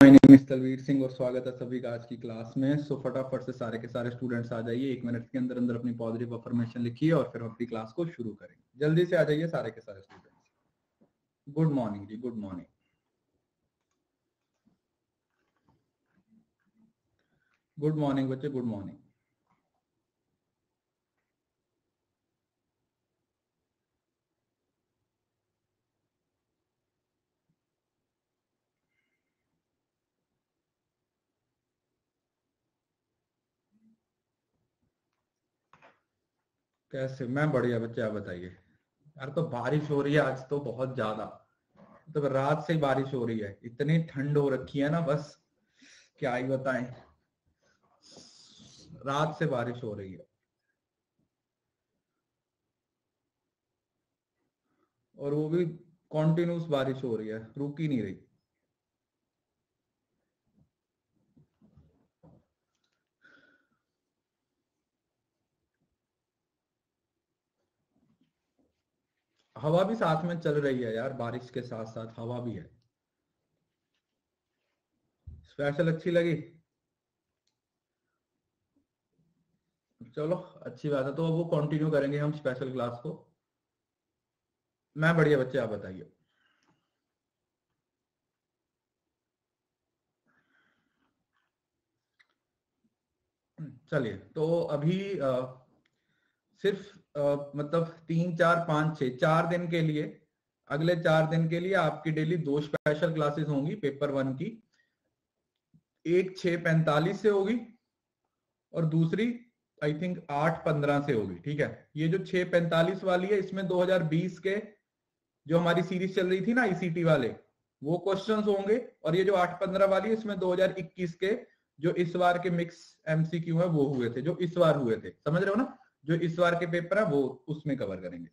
My name is Talveer Singh और स्वागत है सभी का आज की क्लास में। सो फटाफट से सारे के सारे स्टूडेंट्स आ जाइए। 1 मिनट के अंदर अंदर अपनी पॉजिटिव अफर्मेशन लिखिए और फिर हम अपनी क्लास को शुरू करेंगे। जल्दी से आ जाइए सारे के सारे स्टूडेंट्स। गुड मॉर्निंग जी, गुड मॉर्निंग। गुड मॉर्निंग बच्चे, गुड मॉर्निंग। कैसे? मैं बढ़िया बच्चे, आप बताइए। यार तो बारिश हो रही है आज तो बहुत ज्यादा, तो रात से बारिश हो रही है, इतनी ठंड हो रखी है ना, बस क्या ही बताएं। रात से बारिश हो रही है और वो भी कॉन्टिन्यूस बारिश हो रही है, रुक ही नहीं रही। हवा भी साथ में चल रही है यार, बारिश के साथ साथ हवा भी है। स्पेशल अच्छी लगी? चलो अच्छी बात है, तो अब वो कंटिन्यू करेंगे हम स्पेशल क्लास को। मैं बढ़िया बच्चे, आप बताइए। चलिए तो अभी सिर्फ मतलब 3 4 5 6 4 दिन के लिए, अगले 4 दिन के लिए आपकी डेली 2 स्पेशल क्लासेस होंगी पेपर 1 की। एक 6:45 से होगी और दूसरी आई थिंक 8:15 से होगी। ठीक है, ये जो 6:45 वाली है इसमें 2020 के जो हमारी सीरीज चल रही थी ना आईसीटी वाले, वो क्वेश्चंस होंगे। और ये जो 8:15 वाली है इसमें 2021 के जो इस बार के मिक्स एमसीक्यू है वो हुए थे, जो इस बार हुए थे, समझ रहे हो ना, जो इस बार के पेपर है वो उसमें कवर करेंगे।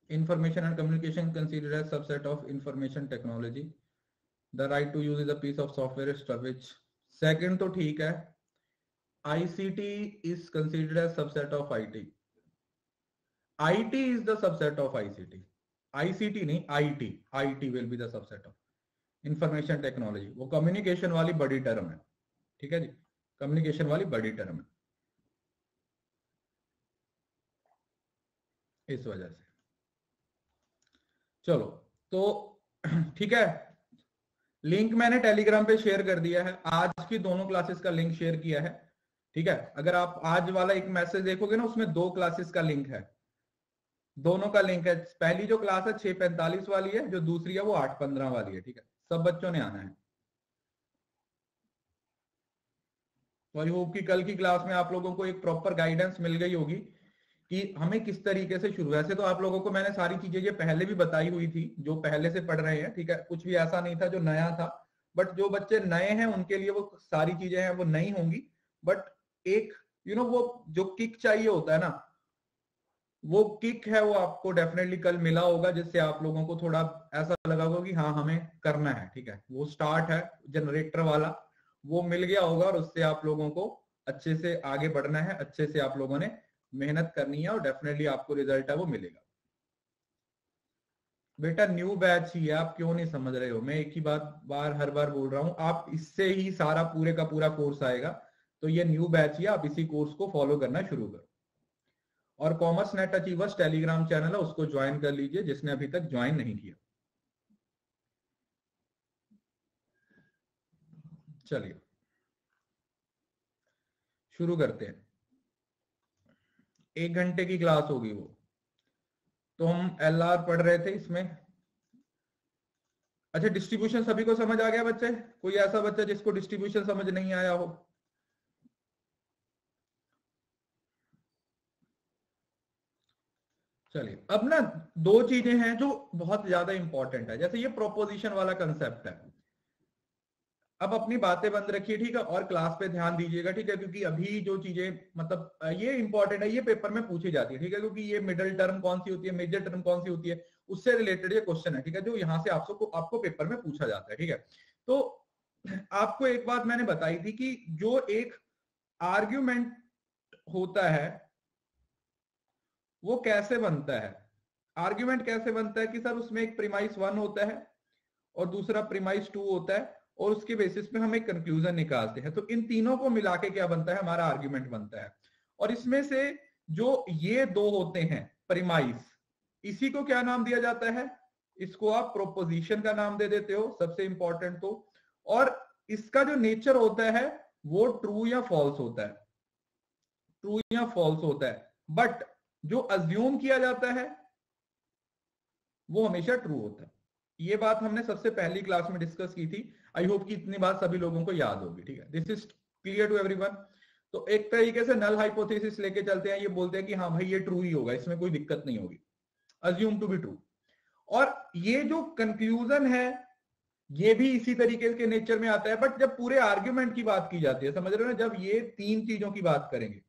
Information and communication considered as subset of information technology. The right to use is a piece of software which second तो ठीक है। ICT is considered as subset of IT. IT is the subset of ICT. ICT नहीं, IT. IT will be the subset of information technology. वो communication वाली बड़ी term है, ठीक है जी, कम्युनिकेशन वाली बड़ी टर्म है, इस वजह से। चलो तो ठीक है, लिंक मैंने टेलीग्राम पे शेयर कर दिया है, आज की दोनों क्लासेस का लिंक शेयर किया है। ठीक है, अगर आप आज वाला एक मैसेज देखोगे ना, उसमें 2 क्लासेस का लिंक है, दोनों का लिंक है। पहली जो क्लास है 6:45 वाली है, जो दूसरी है वो 8:15 वाली है। ठीक है, सब बच्चों ने आना है। तो आई होप कि कल की क्लास में आप लोगों को एक प्रॉपर गाइडेंस मिल गई होगी कि हमें किस तरीके से शुरू। वैसे तो आप लोगों को मैंने सारी चीजें ये पहले भी बताई हुई थी, जो पहले से पढ़ रहे हैं। ठीक है, कुछ भी ऐसा नहीं था जो नया था, बट जो बच्चे नए हैं उनके लिए वो सारी चीजें हैं वो नहीं होंगी। बट एक वो जो किक चाहिए होता है ना, वो किक है वो आपको डेफिनेटली कल मिला होगा, जिससे आप लोगों को थोड़ा ऐसा लगा होगा कि हाँ हमें करना है। ठीक है, वो स्टार्ट है जनरेटर वाला, वो मिल गया होगा और उससे आप लोगों को अच्छे से आगे बढ़ना है, अच्छे से आप लोगों ने मेहनत करनी है और डेफिनेटली आपको रिजल्ट है वो मिलेगा। बेटा न्यू बैच ही है, आप क्यों नहीं समझ रहे हो? मैं एक ही बार हर बार बोल रहा हूं, आप इससे ही सारा पूरे का पूरा कोर्स आएगा। तो ये न्यू बैच ही है, आप इसी कोर्स को फॉलो करना शुरू करो। और commerce net achievers Telegram channel है, उसको ज्वाइन कर लीजिए जिसने अभी तक ज्वाइन नहीं किया। चलिए शुरू करते हैं। 1 घंटे की क्लास होगी वो। तो हम एलआर पढ़ रहे थे इसमें। अच्छा, डिस्ट्रीब्यूशन सभी को समझ आ गया बच्चे? कोई ऐसा बच्चा जिसको डिस्ट्रीब्यूशन समझ नहीं आया हो? चलिए, अब ना 2 चीजें हैं जो बहुत ज्यादा इंपॉर्टेंट है। जैसे ये प्रोपोजिशन वाला कंसेप्ट है, अब अपनी बातें बंद रखिए, ठीक है, और क्लास पे ध्यान दीजिएगा। ठीक है, क्योंकि अभी जो चीजें मतलब ये इंपॉर्टेंट है, ये पेपर में पूछी जाती है। ठीक है, क्योंकि ये मिडिल टर्म कौन सी होती है, मेजर टर्म कौन सी होती है, उससे रिलेटेड ये क्वेश्चन है। ठीक है, जो यहाँ से आपको पेपर में पूछा जाता है। ठीक है, तो आपको एक बात मैंने बताई थी कि जो एक आर्ग्यूमेंट होता है वो कैसे बनता है, आर्ग्यूमेंट कैसे बनता है कि सर उसमें एक प्रीमाइस 1 होता है और दूसरा प्रीमाइस 2 होता है और उसके बेसिस पे हम एक कंक्लूजन निकालते हैं, तो इन तीनों को मिला के क्या बनता है, हमारा आर्ग्यूमेंट बनता है। और इसमें से जो ये दो होते हैं प्रीमाइस, इसी को क्या नाम दिया जाता है, इसको आप प्रोपोजिशन का नाम दे देते हो सबसे इंपॉर्टेंट तो। और इसका जो नेचर होता है वो ट्रू या फॉल्स होता है, ट्रू या फॉल्स होता है, बट जो अज्यूम किया जाता है वो हमेशा ट्रू होता है। ये बात हमने सबसे पहली क्लास में डिस्कस की थी। आई होप कि इतनी बात सभी लोगों को याद होगी। ठीक है, this is clear to everyone. तो एक तरीके से नल हाइपोथेसिस लेके चलते हैं, ये बोलते हैं कि हाँ भाई ये ट्रू ही होगा, इसमें कोई दिक्कत नहीं होगी, अज्यूम टू बी ट्रू। और ये जो कंक्लूजन है ये भी इसी तरीके के नेचर में आता है, बट जब पूरे आर्ग्यूमेंट की बात की जाती है, समझ रहे हो ना, जब ये तीन चीजों की बात करेंगे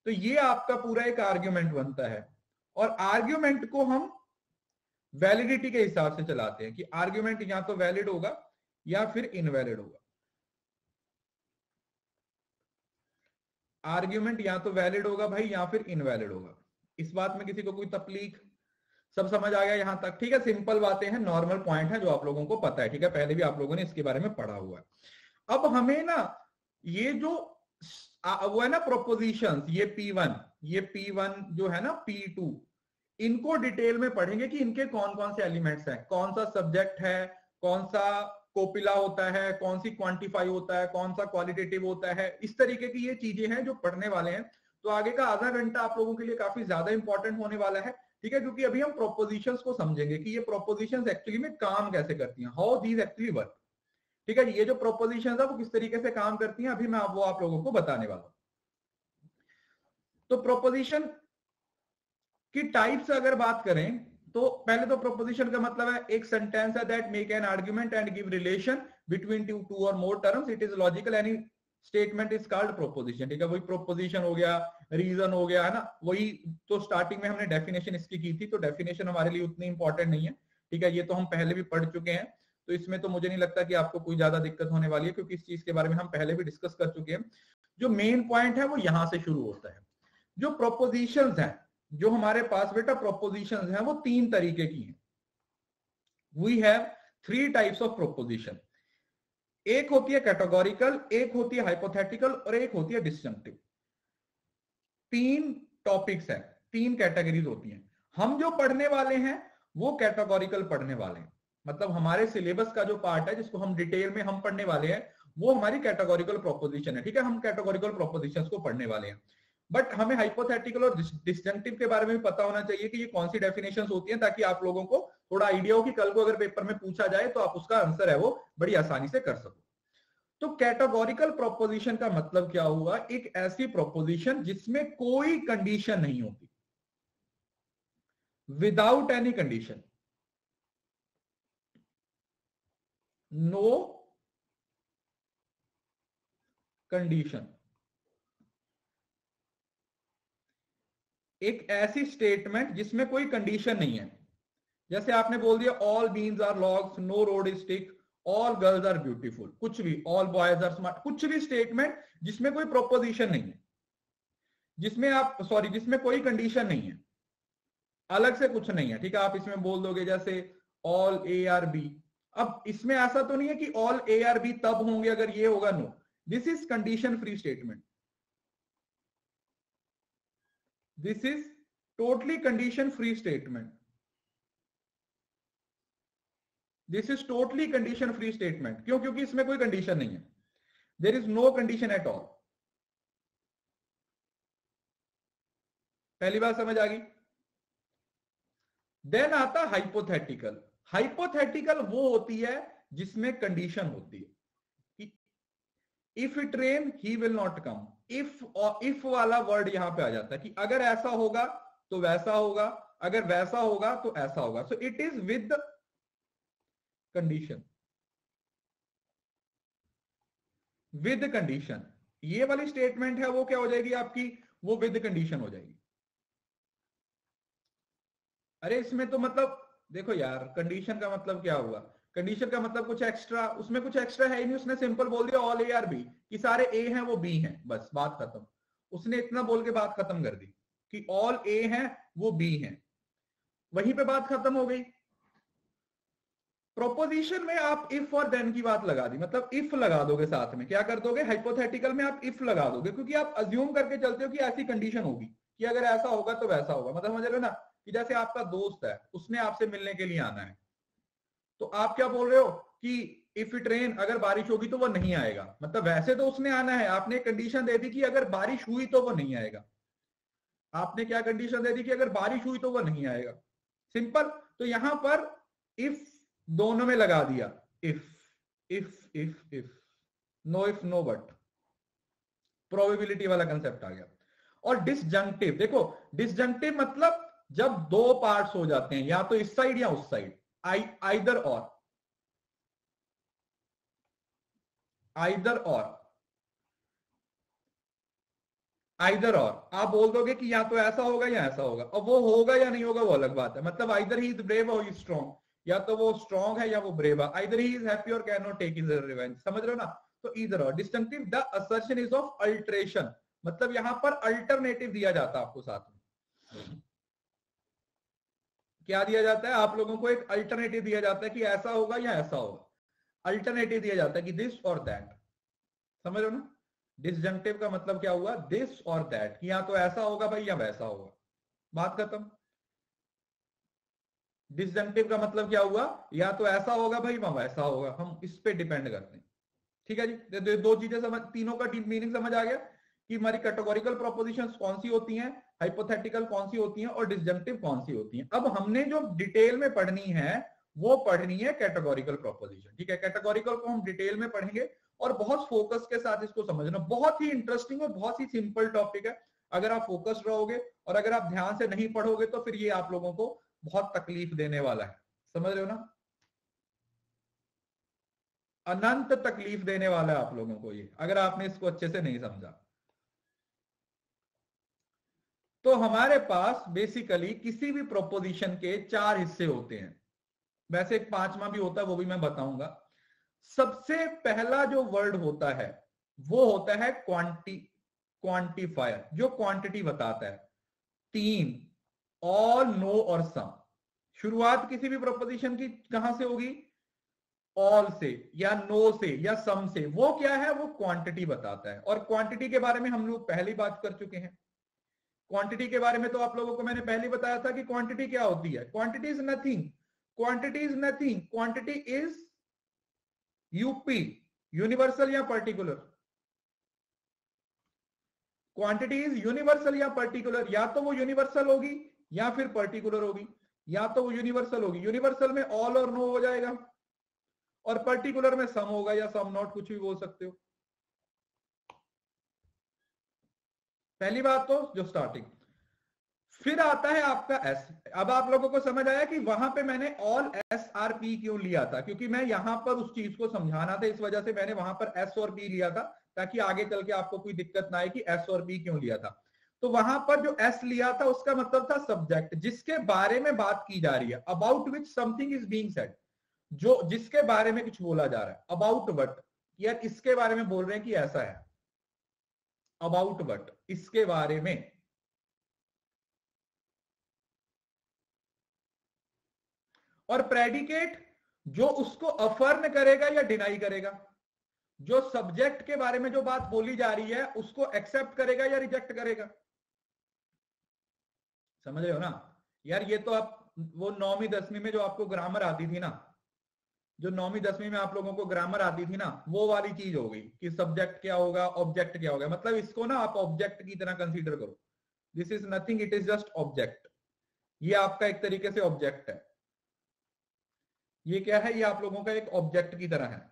तो ये आपका पूरा एक आर्ग्यूमेंट बनता है। और आर्ग्यूमेंट को हम वैलिडिटी के हिसाब से चलाते हैं कि आर्ग्यूमेंट या तो वैलिड होगा या फिर इनवैलिड होगा। आर्ग्यूमेंट या तो वैलिड होगा भाई या फिर इनवैलिड होगा। इस बात में किसी को कोई तकलीफ, सब समझ आ गया यहां तक? ठीक है, सिंपल बातें हैं, नॉर्मल पॉइंट है जो आप लोगों को पता है। ठीक है, पहले भी आप लोगों ने इसके बारे में पढ़ा हुआ है। अब हमें ना ये जो वो है ना प्रोपोजिशंस, ये P1, ये P1 जो है ना P2, इनको डिटेल में पढ़ेंगे कि इनके कौन कौन से एलिमेंट्स हैं, कौन सा सब्जेक्ट है, कौन सा कोपिला होता है, कौन सी क्वांटिफाई होता है, कौन सा क्वालिटेटिव होता है। इस तरीके की ये चीजें हैं जो पढ़ने वाले हैं। तो आगे का आधा घंटा आप लोगों के लिए काफी ज्यादा इंपॉर्टेंट होने वाला है। ठीक है, क्योंकि अभी हम प्रोपोजिशंस को समझेंगे कि ये प्रोपोजिशंस एक्चुअली में काम कैसे करती हैं, हाउ दीज एक्चुअली वर्क। ठीक है, ये जो प्रोपोजिशंस है वो किस तरीके से काम करती हैं, अभी मैं वो आप लोगों को बताने वाला हूं। तो प्रोपोजिशन की टाइप्स अगर बात करें तो पहले तो प्रोपोजिशन का मतलब है एक सेंटेंस है that make an argument and give relation between two or more terms, it is logical, any statement is called proposition. ठीक है, वही प्रोपोजिशन हो गया, रीजन हो गया, है ना। वही तो स्टार्टिंग में हमने डेफिनेशन इसकी की थी, तो डेफिनेशन हमारे लिए उतनी इंपॉर्टेंट नहीं है। ठीक है, ये तो हम पहले भी पढ़ चुके हैं, तो इसमें तो मुझे नहीं लगता कि आपको कोई ज्यादा दिक्कत होने वाली है, क्योंकि इस चीज के बारे में हम पहले भी डिस्कस कर चुके हैं। जो मेन पॉइंट है वो यहां से शुरू होता है। जो प्रोपोजिशंस हैं, जो हमारे पास बेटा प्रोपोजिशंस हैं, वो तीन तरीके की हैं। We have three types of proposition. एक होती है कैटेगोरिकल, एक होती है हाइपोथेटिकल और एक होती है डिसजंक्टिव। तीन टॉपिक्स हैं, तीन कैटेगरीज होती हैं। हम जो पढ़ने वाले हैं वो कैटेगोरिकल पढ़ने वाले हैं, मतलब हमारे सिलेबस का जो पार्ट है जिसको हम डिटेल में हम पढ़ने वाले हैं वो हमारी कैटेगोरिकल प्रोपोजिशन है। ठीक है, हम कैटेगोरिकल प्रोपोजिशंस को पढ़ने वाले हैं। बट हमें हाइपोथेटिकल और डिसजंक्टिव के बारे में भी पता होना चाहिए कि ये कौन सी डेफिनेशंस होती हैं, ताकि आप लोगों को थोड़ा आइडिया हो कि कल को अगर पेपर में पूछा जाए तो आप उसका आंसर है वो बड़ी आसानी से कर सको। तो कैटेगोरिकल प्रोपोजिशन का मतलब क्या हुआ, एक ऐसी प्रोपोजिशन जिसमें कोई कंडीशन नहीं होती, without any condition, no condition. एक ऐसी स्टेटमेंट जिसमें कोई कंडीशन नहीं है। जैसे आपने बोल दिया all beans are logs, no road is stick, all girls are beautiful, कुछ भी, ऑल बॉयज आर स्मार्ट, कुछ भी स्टेटमेंट जिसमें कोई प्रोपोजिशन नहीं है, जिसमें आप सॉरी जिसमें कोई कंडीशन नहीं है, अलग से कुछ नहीं है। ठीक है, आप इसमें बोल दोगे जैसे ऑल ए आर बी। अब इसमें ऐसा तो नहीं है कि ऑल ए आर बी तब होंगे अगर ये होगा, no, this is condition free statement, this is totally condition free statement, this is totally condition free statement. क्यों? क्योंकि इसमें कोई कंडीशन नहीं है, there is no condition at all. पहली बात समझ आ गई। देन आता हाइपोथेटिकल। हाइपोथेटिकल वो होती है जिसमें कंडीशन होती है कि if it rain he will not come. If वाला वर्ड यहां पे आ जाता है कि अगर ऐसा होगा तो वैसा होगा, अगर वैसा होगा तो ऐसा होगा। So it is with condition, with condition. ये वाली स्टेटमेंट है वो क्या हो जाएगी आपकी, वो विद कंडीशन हो जाएगी। अरे इसमें तो मतलब देखो यार, कंडीशन का मतलब क्या हुआ, कंडीशन का मतलब कुछ एक्स्ट्रा, उसमें कुछ एक्स्ट्रा है ही नहीं। उसने सिंपल बोल दिया ऑल ए आर बी, कि सारे ए हैं वो बी हैं, बस बात खत्म। उसने इतना बोल के बात खत्म कर दी कि ऑल ए है वो बी है, वहीं पे बात खत्म हो गई। प्रोपोजिशन में आप इफ और देन की बात लगा दी, मतलब इफ लगा दोगे साथ में, क्या कर दोगे, हाइपोथेटिकल में आप इफ लगा दोगे, क्योंकि आप अज्यूम करके चलते हो कि ऐसी कंडीशन होगी कि अगर ऐसा होगा तो वैसा होगा। मतलब समझ रहे हो ना, कि जैसे आपका दोस्त है, उसने आपसे मिलने के लिए आना है, तो आप क्या बोल रहे हो कि इफ इट रेन, अगर बारिश होगी तो वो नहीं आएगा। मतलब वैसे तो उसने आना है, आपने कंडीशन दे दी कि अगर बारिश हुई तो वो नहीं आएगा। आपने क्या कंडीशन दे दी कि अगर बारिश हुई तो वो नहीं आएगा, सिंपल। तो यहां पर इफ दोनों में लगा दिया, if if if if, no if no but, probability वाला कंसेप्ट आ गया। और डिसजंक्टिव, देखो डिसजंक्टिव मतलब जब दो पार्ट्स हो जाते हैं, या तो इस साइड या उस साइड, आइदर और, आइदर और, आइदर और, आप बोल दोगे कि या तो ऐसा होगा या ऐसा होगा, और वो होगा या नहीं होगा वो अलग बात है। मतलब आइदर ही इज ब्रेव और ही स्ट्रॉन्ग, या तो वो स्ट्रॉन्ग है या वो ब्रेव है, आइदर ही इज हैप्पी और can not take his revenge, समझ रहे हो ना। तो इधर और distinctive, the assertion is of alteration, मतलब यहां पर अल्टरनेटिव दिया जाता है आपको साथ में। क्या दिया जाता है आप लोगों को, एक अल्टरनेटिव दिया जाता है कि ऐसा होगा या ऐसा होगा, अल्टरनेटिव दिया जाता है कि दिस और दैट, समझ रहे हो ना। डिसजंक्टिव का मतलब क्या हुआ, दिस और दैट, कि या तो ऐसा होगा भाई या वैसा होगा, बात खत्म। डिसजंक्टिव का मतलब क्या हुआ, या तो ऐसा होगा भाई या वैसा होगा, हम इस पे डिपेंड करते हैं। ठीक है जी, दो चीजें समझ, तीनों का मीनिंग समझ आ गया कि हमारी कैटेगोरिकल प्रोपोजिशंस कौन सी होती हैं, हाइपोथेटिकल कौन सी होती हैं, और डिसजंक्टिव कौन सी होती हैं। अब हमने जो डिटेल में पढ़नी है वो पढ़नी है कैटेगोरिकल प्रोपोजिशन। ठीक है, कैटेगोरिकल को हम डिटेल में पढ़ेंगे, और बहुत फोकस के साथ इसको समझना, बहुत ही इंटरेस्टिंग और बहुत ही सिंपल टॉपिक है। अगर आप फोकस्ड रहोगे और अगर आप ध्यान से नहीं पढ़ोगे तो फिर ये आप लोगों को बहुत तकलीफ देने वाला है, समझ रहे हो ना, अनंत तकलीफ देने वाला है आप लोगों को ये, अगर आपने इसको अच्छे से नहीं समझा। तो हमारे पास बेसिकली किसी भी प्रोपोजिशन के चार हिस्से होते हैं, वैसे एक पांचवा भी होता है, वो भी मैं बताऊंगा। सबसे पहला जो वर्ड होता है वो होता है क्वांटिफायर, जो क्वांटिटी बताता है। तीन, ऑल, नो और सम। शुरुआत किसी भी प्रोपोजिशन की कहां से होगी, ऑल से या नो से या सम से। वो क्या है, वो क्वांटिटी बताता है। और क्वांटिटी के बारे में हम लोग पहली बात कर चुके हैं। क्वांटिटी के बारे में तो आप लोगों को मैंने पहले बताया था कि क्वांटिटी क्या होती है। Quantity is nothing, quantity is nothing, quantity is UP, universal या पर्टिकुलर। क्वांटिटी इज यूनिवर्सल या पर्टिकुलर, या तो वो यूनिवर्सल होगी या फिर पर्टिकुलर होगी। या तो वो यूनिवर्सल होगी, यूनिवर्सल में ऑल और नो हो जाएगा, और पर्टिकुलर में सम होगा या सम नॉट, कुछ भी बोल सकते हो। पहली बात तो जो स्टार्टिंग, फिर आता है आपका एस। अब आप लोगों को समझ आया कि वहां पे मैंने ऑल एस आर पी क्यों लिया था, क्योंकि मैं यहां पर उस चीज को समझाना था, इस वजह से मैंने वहां पर एस और पी लिया था, ताकि आगे चल के आपको कोई दिक्कत ना आए कि एस और पी क्यों लिया था। तो वहां पर जो एस लिया था उसका मतलब था सब्जेक्ट, जिसके बारे में बात की जा रही है, about which something is being said, जो जिसके बारे में कुछ बोला जा रहा है। अबाउट वट, यार इसके बारे में बोल रहे हैं कि ऐसा है, अबाउट वट, इसके बारे में। और प्रेडिकेट, जो उसको अफर्म करेगा या डिनाई करेगा, जो सब्जेक्ट के बारे में जो बात बोली जा रही है उसको एक्सेप्ट करेगा या रिजेक्ट करेगा। समझ रहे हो ना यार, ये तो आप वो 9वीं 10वीं में जो आपको ग्रामर आती थी ना, जो 9वीं 10वीं में आप लोगों को ग्रामर आती थी ना, वो वाली चीज हो गई कि सब्जेक्ट क्या होगा, ऑब्जेक्ट क्या होगा। मतलब इसको ना आप ऑब्जेक्ट की तरह कंसीडर करो, this is nothing, it is just object. ये आपका एक तरीके से ऑब्जेक्ट है। ये क्या है, ये आप लोगों का एक ऑब्जेक्ट की तरह है।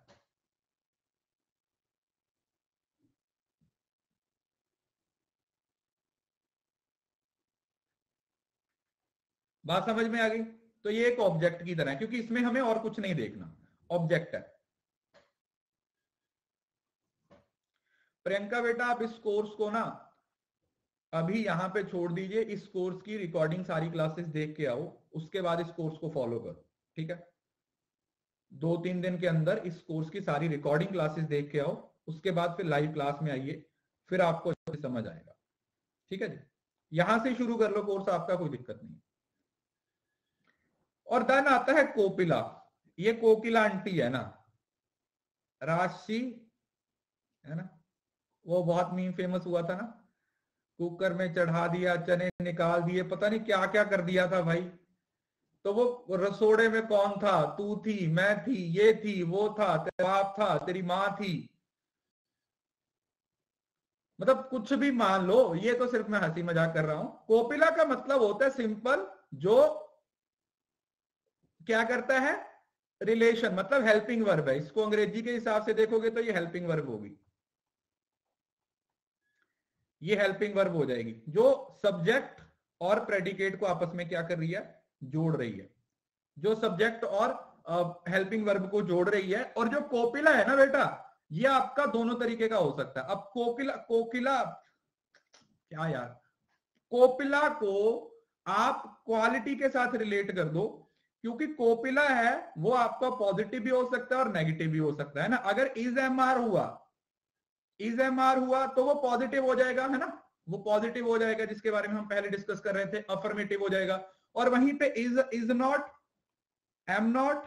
बात समझ में आ गई। तो ये एक ऑब्जेक्ट की तरह है, क्योंकि इसमें हमें और कुछ नहीं देखना, ऑब्जेक्ट है। प्रियंका बेटा, आप इस कोर्स को ना अभी यहां पे छोड़ दीजिए, इस कोर्स की रिकॉर्डिंग सारी क्लासेस देख के आओ, उसके बाद इस कोर्स को फॉलो करो। ठीक है, 2-3 दिन के अंदर इस कोर्स की सारी रिकॉर्डिंग क्लासेस देख के आओ, उसके बाद फिर लाइव क्लास में आइए, फिर आपको अच्छे से समझ आएगा। ठीक है जी, यहां से शुरू कर लो कोर्स, आपका कोई दिक्कत नहीं। और देन आता है कोपिला। ये कोकिला आंटी है ना, राशि है ना, वो बहुत मीम फेमस हुआ था ना, कुकर में चढ़ा दिया, चने निकाल दिए, पता नहीं क्या क्या कर दिया था भाई। तो वो रसोड़े में कौन था? तू थी, मैं थी, ये थी, वो था, तेरा बाप था, तेरी माँ थी, मतलब कुछ भी मान लो। ये तो सिर्फ मैं हंसी मजाक कर रहा हूं। कोपिला का मतलब होता है सिंपल, जो क्या करता है, रिलेशन, मतलब हेल्पिंग वर्ब है। इसको अंग्रेजी के हिसाब से देखोगे तो ये हेल्पिंग वर्ब होगी, ये हेल्पिंग वर्ब हो जाएगी, जो सब्जेक्ट और प्रेडिकेट को आपस में क्या कर रही है, जोड़ रही है, जो सब्जेक्ट और हेल्पिंग वर्ब को जोड़ रही है। और जो कोपिला है ना बेटा, ये आपका दोनों तरीके का हो सकता है। अब कोकिला, कोकिला क्या यार, कोपिला को आप क्वालिटी के साथ रिलेट कर दो, क्योंकि कोपिला है वो आपका पॉजिटिव भी हो सकता है और नेगेटिव भी हो सकता है ना। अगर इज एम आर हुआ, इज एम आर हुआ तो वो पॉजिटिव हो जाएगा, है ना, वो पॉजिटिव हो जाएगा, जिसके बारे में हम पहले डिस्कस कर रहे थे, अफर्मेटिव हो जाएगा। और वहीं पे इज नॉट, एम नॉट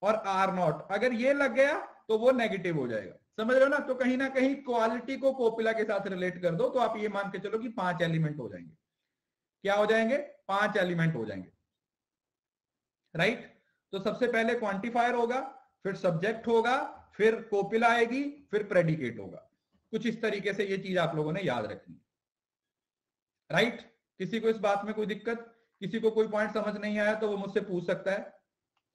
और आर नॉट, अगर ये लग गया तो वो नेगेटिव हो जाएगा। समझ रहे हो ना? तो कहीं ना कहीं क्वालिटी को कोपिला के साथ रिलेट कर दो, तो आप ये मान के चलो कि 5 एलिमेंट हो जाएंगे। क्या हो जाएंगे? 5 एलिमेंट हो जाएंगे, राइट। तो सबसे पहले क्वांटिफायर होगा, फिर सब्जेक्ट होगा, फिर कोपिला आएगी, फिर प्रेडिकेट होगा। कुछ इस तरीके से ये चीज आप लोगों ने याद रखनी, राइट। किसी को इस बात में कोई दिक्कत, किसी को कोई पॉइंट समझ नहीं आया तो वो मुझसे पूछ सकता है।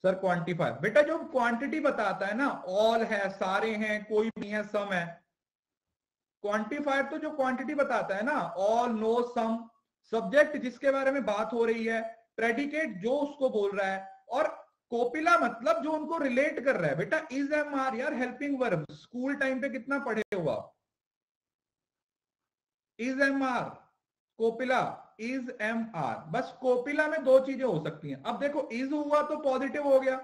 सर क्वांटिफायर, बेटा जो क्वांटिटी बताता है ना, ऑल है, सारे हैं, कोई नहीं है, सम है। क्वांटिफायर तो जो क्वांटिटी बताता है ना, ऑल, नो, सम। सब्जेक्ट जिसके बारे में बात हो रही है, प्रेडिकेट जो उसको बोल रहा है, और कोपिला मतलब जो उनको रिलेट कर रहा है। बेटा इज एम आर यार, हेल्पिंग वर्ब, स्कूल टाइम पे कितना पढ़े हो आप? Is am are, copula, is am are. बस कोपिला में दो चीजें हो सकती हैं। अब देखो, इज हुआ तो पॉजिटिव हो गया,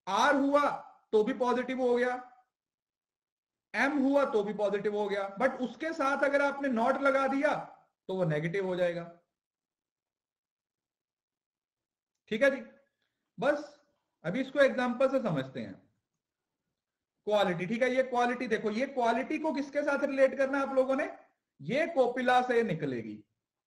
आर हुआ तो भी पॉजिटिव हो गया, एम हुआ तो भी पॉजिटिव हो गया, बट उसके साथ अगर आपने नॉट लगा दिया तो वो नेगेटिव हो जाएगा। ठीक है जी, बस अभी इसको एग्जांपल से समझते हैं। क्वालिटी, ठीक है, ये क्वालिटी देखो, ये क्वालिटी को किसके साथ रिलेट करना है आप लोगों ने? ये कोपिला से निकलेगी।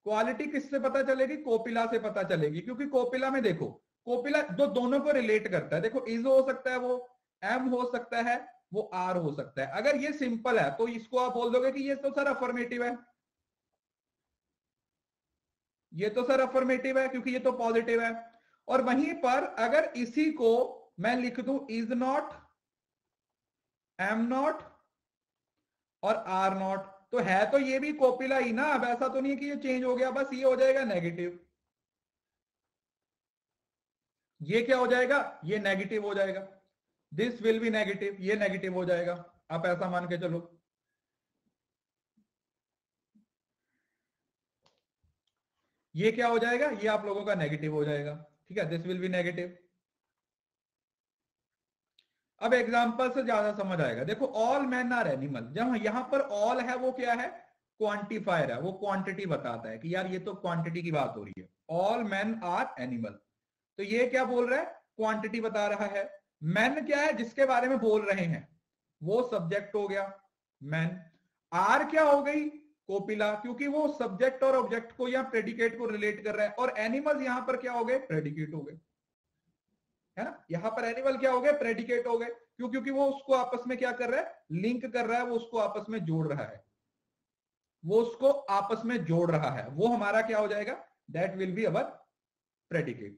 क्वालिटी किससे पता चलेगी? कोपिला से पता चलेगी, क्योंकि कोपिला में देखो, कोपिला दोनों को रिलेट करता है। देखो इज हो सकता है, वो एम हो सकता है, वो आर हो सकता है। अगर ये सिंपल है तो इसको आप बोल दोगे कि ये तो सर अफर्मेटिव है, ये तो सर अफर्मेटिव है क्योंकि ये तो पॉजिटिव है। और वहीं पर अगर इसी को मैं लिख दूं इज नॉट, एम नॉट और आर नॉट, तो है तो ये भी कोपिला ही ना। अब ऐसा तो नहीं है कि ये चेंज हो गया, बस ये हो जाएगा नेगेटिव। ये क्या हो जाएगा? ये नेगेटिव हो जाएगा। दिस विल बी नेगेटिव, ये नेगेटिव हो जाएगा। आप ऐसा मान के चलो, ये क्या हो जाएगा? ये आप लोगों का नेगेटिव हो जाएगा। ठीक है, दिस विल बी नेगेटिव। अब एग्जांपल से ज्यादा समझ आएगा। देखो ऑल मैन आर एनिमल, जब यहां पर ऑल है वो क्या है? क्वांटिफायर है, वो क्वांटिटी बताता है कि यार ये तो क्वांटिटी की बात हो रही है। ऑल मैन आर एनिमल, तो ये क्या बोल रहा है? क्वांटिटी बता रहा है। मैन क्या है? जिसके बारे में बोल रहे हैं, वो सब्जेक्ट हो गया मैन। आर क्या हो गई? कोपिला, क्योंकि वो सब्जेक्ट और ऑब्जेक्ट को या प्रेडिकेट को रिलेट कर रहा है। और एनिमल्स यहां पर क्या हो गए? प्रेडिकेट हो गए, है ना। यहां पर एनिमल क्या हो गए? प्रेडिकेट हो गए। क्यों? क्योंकि वो उसको आपस में क्या कर रहा है? लिंक कर रहा है, वो उसको आपस में जोड़ रहा है, वो उसको आपस में जोड़ रहा है। वो हमारा क्या हो जाएगा? That will be our predicate.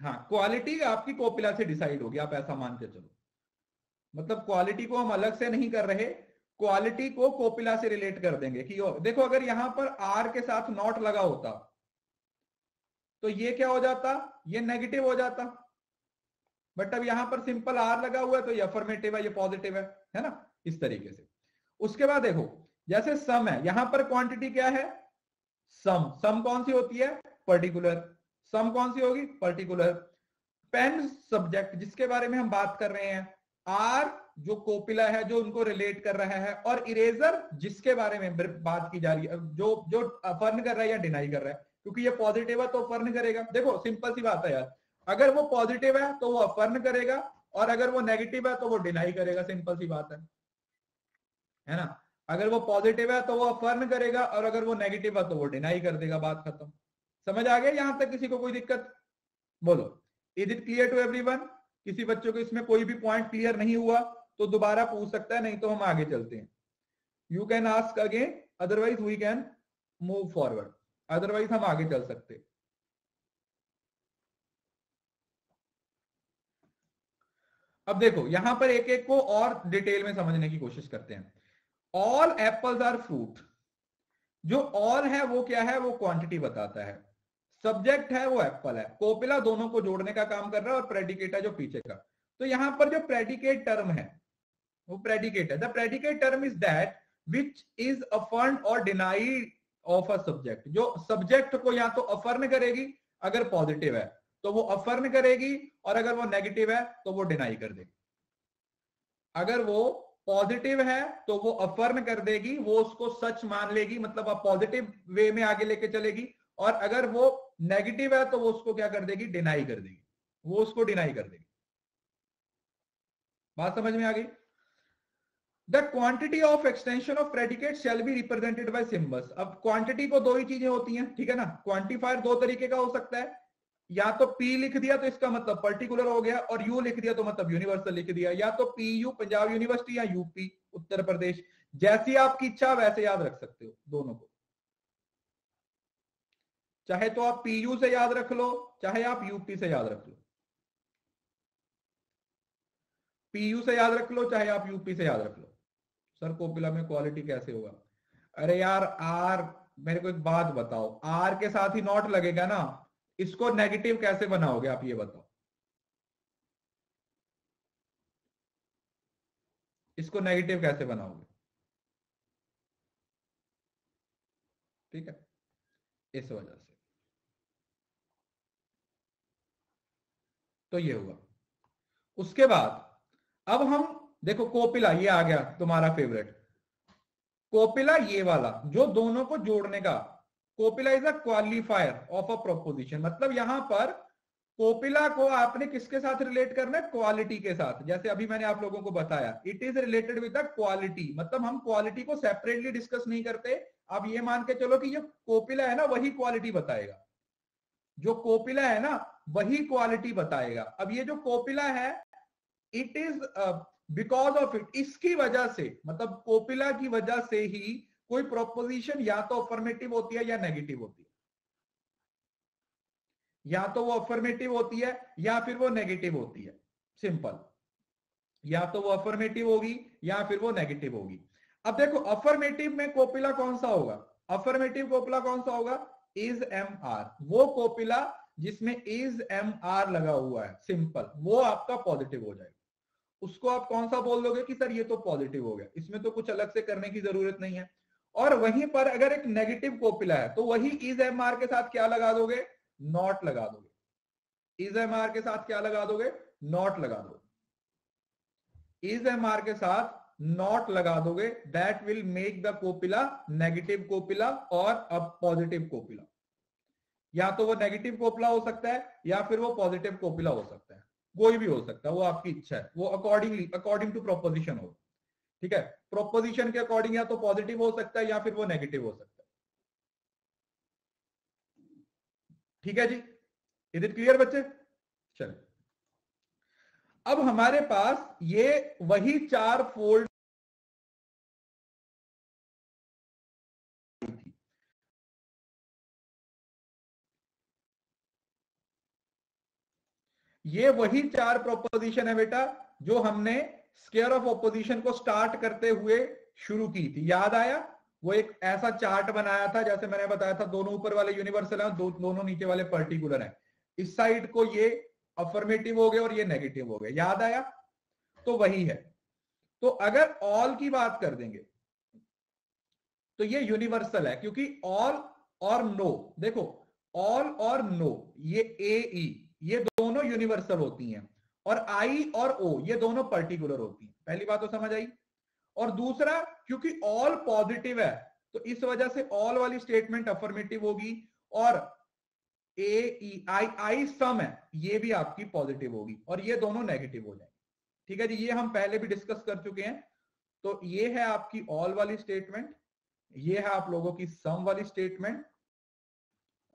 हाँ, क्वालिटी आपकी कोपिला से डिसाइड होगी, आप ऐसा मान के चलो। मतलब क्वालिटी को हम अलग से नहीं कर रहे, क्वालिटी को कोपिला से रिलेट कर देंगे कि देखो अगर यहां पर आर के साथ नॉट लगा होता तो ये क्या हो जाता? ये नेगेटिव हो जाता। बट अब यहां पर सिंपल आर लगा हुआ है तो ये अफर्मेटिव है, ये पॉजिटिव है ना, इस तरीके से। उसके बाद देखो, जैसे सम है, यहां पर क्वांटिटी क्या है? सम। सम कौन सी होती है? पर्टिकुलर। सम कौन सी होगी? पर्टिकुलर। पेन सब्जेक्ट जिसके बारे में हम बात कर रहे हैं, आर जो कोपिला है जो उनको रिलेट कर रहा है, और इरेजर जिसके बारे में बात की जा रही है, जो जो अफर्म कर रहा है या डिनाई कर रहा है, क्योंकि ये पॉजिटिव है तो अफर्म करेगा। देखो सिंपल सी बात है यार, अगर वो पॉजिटिव है तो वो अफर्म करेगा, और अगर वो नेगेटिव है तो वो डिनाई करेगा। सिंपल सी बात है ना। अगर वो पॉजिटिव है तो वो अफर्म करेगा, और अगर वो नेगेटिव है तो वो डिनाई कर देगा। बात खत्म। समझ आ गया यहां तक? किसी को कोई दिक्कत? बोलो, is it clear to everyone? किसी बच्चों को इसमें कोई भी पॉइंट क्लियर नहीं हुआ तो दोबारा पूछ सकता है, नहीं तो हम आगे चलते हैं। You can ask again, otherwise we can move forward. Otherwise हम आगे चल सकते। अब देखो यहां पर एक एक को और डिटेल में समझने की कोशिश करते हैं। ऑल एप्पल्स आर फ्रूट, जो ऑल है वो क्या है? वो क्वांटिटी बताता है। सब्जेक्ट है वो एप्पल है, कोपिला दोनों को जोड़ने का काम कर रहा है, और प्रेडिकेट है जो पीछे का। तो यहां पर जो प्रेडिकेट टर्म है वो प्रेडिकेट है। The predicate term is that which is affirmed or denied of a subject. जो सब्जेक्ट को या तो अफर्म करेगी अगर पॉजिटिव है तो वो अफर्म करेगी, और अगर वो नेगेटिव है तो वो डिनाई कर देगी। अगर वो पॉजिटिव है तो वो अफर्म कर देगी, वो उसको सच मान लेगी, मतलब आप पॉजिटिव वे में आगे लेके चलेगी। और अगर वो नेगेटिव है तो वो उसको क्या कर देगी? डिनाई कर देगी, वो उसको डिनाई कर देगी। बात समझ में आ गई? The quantity of extension of predicate shall be represented by symbols. अब क्वांटिटी को दो ही चीजें होती हैं, ठीक है ना। क्वांटिफायर दो तरीके का हो सकता है, या तो पी लिख दिया तो इसका मतलब पर्टिकुलर हो गया, और यू लिख दिया तो मतलब यूनिवर्सल लिख दिया। या तो पी यू पंजाब यूनिवर्सिटी, या यूपी उत्तर प्रदेश, जैसी आपकी इच्छा वैसे याद रख सकते हो दोनों को। चाहे तो आप पीयू से याद रख लो, चाहे आप यूपी से याद रख लो। पीयू से याद रख लो, चाहे आप यूपी से याद रख लो। सर कोपिला में क्वालिटी कैसे होगा? अरे यार आर, मेरे को एक बात बताओ, आर के साथ ही नॉट लगेगा ना, इसको नेगेटिव कैसे बनाओगे आप ये बताओ? इसको नेगेटिव कैसे बनाओगे? ठीक है, इस वजह से तो ये हुआ। उसके बाद अब हम देखो, कोपिला ये आ गया तुम्हारा फेवरेट। कोपिला ये वाला जो दोनों को जोड़ने का, copula is a qualifier of a proposition. मतलब यहां पर कोपिला को आपने किसके साथ रिलेट करना है? क्वालिटी के साथ। जैसे अभी मैंने आप लोगों को बताया, it is related with the quality. मतलब हम क्वालिटी को सेपरेटली डिस्कस नहीं करते। आप ये मान के चलो कि जो कोपिला है ना वही क्वालिटी बताएगा, जो कोपिला है ना वही क्वालिटी बताएगा। अब ये जो कोपिला है, it is because of it, इसकी वजह से, मतलब कोपिला की वजह से ही कोई प्रोपोजिशन या तो अफर्मेटिव होती है या नेगेटिव होती है। या तो वो अफर्मेटिव होती है या फिर वो नेगेटिव होती है। सिंपल, या तो वो अफर्मेटिव होगी या फिर वो नेगेटिव होगी। अब देखो अफर्मेटिव में कोपिला कौन सा होगा? अफर्मेटिव कोपिला कौन सा होगा? Is am are. वो कोपिला जिसमें इज एम आर लगा हुआ है, सिंपल, वो आपका पॉजिटिव हो जाएगा। उसको आप कौन सा बोल दोगे कि सर ये तो पॉजिटिव हो गया, इसमें तो कुछ अलग से करने की जरूरत नहीं है। और वहीं पर अगर एक नेगेटिव कोपिला है तो वही इज एम आर के साथ क्या लगा दोगे? नॉट लगा दोगे। इज एम आर के साथ क्या लगा दोगे? नॉट लगा दोगे। इज एम आर के साथ नॉट लगा दोगे, that will make the copula negative copula और अ पॉजिटिव कोपिला। या तो वो नेगेटिव कोपिला हो सकता है या फिर वो पॉजिटिव कोपिला हो सकता है, कोई भी हो सकता है, वो आपकी इच्छा है, वो अकॉर्डिंग टू प्रोपोजिशन हो। ठीक है, प्रोपोजिशन के अकॉर्डिंग या तो पॉजिटिव हो सकता है या फिर वो नेगेटिव हो सकता है। ठीक है जी, इज इट क्लियर बच्चे? चलिए, अब हमारे पास ये वही चार फोल्ड थी। ये वही चार प्रोपोजिशन है बेटा जो हमने स्क्वायर ऑफ ऑपोजिशन को स्टार्ट करते हुए शुरू की थी। याद आया? वो एक ऐसा चार्ट बनाया था, जैसे मैंने बताया था, दोनों ऊपर वाले यूनिवर्सल है, दोनों नीचे वाले पर्टिकुलर है। इस साइड को ये अफर्मेटिव हो गए और ये नेगेटिव हो गए। याद आया? तो वही है। तो अगर ऑल की बात कर देंगे तो ये यूनिवर्सल है, क्योंकि ऑल और नो, देखो ऑल और नो, ये ए ई, ये दोनों यूनिवर्सल होती हैं। और आई और ओ ये दोनों पर्टिकुलर होती हैं। पहली बात तो समझ आई। और दूसरा, क्योंकि ऑल पॉजिटिव है तो इस वजह से ऑल वाली स्टेटमेंट अफर्मेटिव होगी, और ए ई आई आई सम है ये भी आपकी पॉजिटिव होगी, और ये दोनों नेगेटिव हो जाएंगे। ठीक है जी, ये हम पहले भी डिस्कस कर चुके हैं। तो ये है आपकी ऑल वाली स्टेटमेंट, ये है आप लोगों की सम वाली स्टेटमेंट।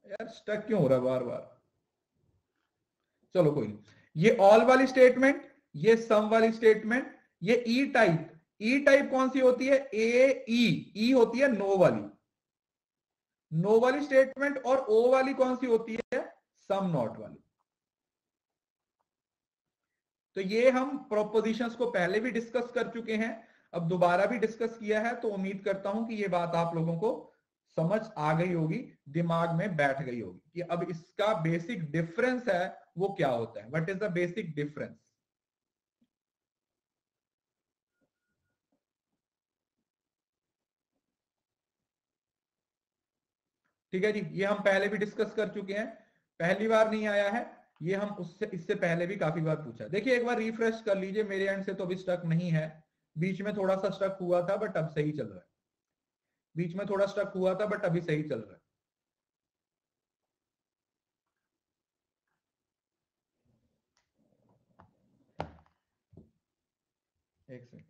यार स्टक क्यों हो रहा है बार बार? चलो कोई नहीं, ये ऑल वाली स्टेटमेंट, ये सम वाली स्टेटमेंट, ये ई टाइप। ई टाइप कौन सी होती है? ए ई होती है नो वाली, नो वाली स्टेटमेंट। और ओ वाली कौन सी होती है? सम नॉट वाली। तो ये हम प्रोपोजिशंस को पहले भी डिस्कस कर चुके हैं, अब दोबारा भी डिस्कस किया है। तो उम्मीद करता हूं कि ये बात आप लोगों को समझ आ गई होगी, दिमाग में बैठ गई होगी कि अब इसका बेसिक डिफरेंस है वो क्या होता है। What is the basic difference? ठीक है जी, ये हम पहले भी डिस्कस कर चुके हैं, पहली बार नहीं आया है ये। हम उससे इससे पहले भी काफी बार पूछा। देखिए एक बार रिफ्रेश कर लीजिए, मेरे एंड से तो अभी स्टक नहीं है, बीच में थोड़ा सा स्टक हुआ था बट अब सही चल रहा है। बीच में थोड़ा स्टक हुआ था बट अभी सही चल रहा है। एक सेकंड।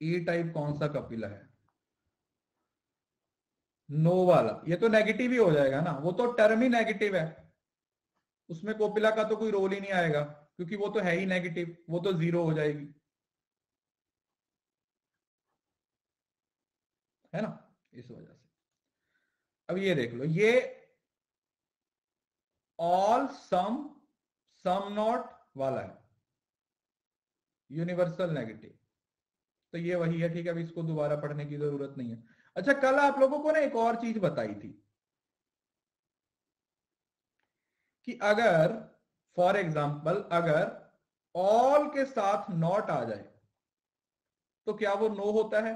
ई टाइप कौन सा कपिला है? नो वाला, ये तो नेगेटिव ही हो जाएगा ना, वो तो टर्म ही नेगेटिव है, उसमें कोपिला का तो कोई रोल ही नहीं आएगा, क्योंकि वो तो है ही नेगेटिव, वो तो जीरो हो जाएगी, है ना, इस वजह से। अब ये देख लो, ये ऑल सम सम नॉट वाला है, यूनिवर्सल नेगेटिव। तो ये वही है, ठीक है, अब इसको दोबारा पढ़ने की जरूरत नहीं है। अच्छा, कल आप लोगों को ना एक और चीज बताई थी कि अगर फॉर एग्जाम्पल अगर ऑल के साथ नॉट आ जाए तो क्या वो नो होता है?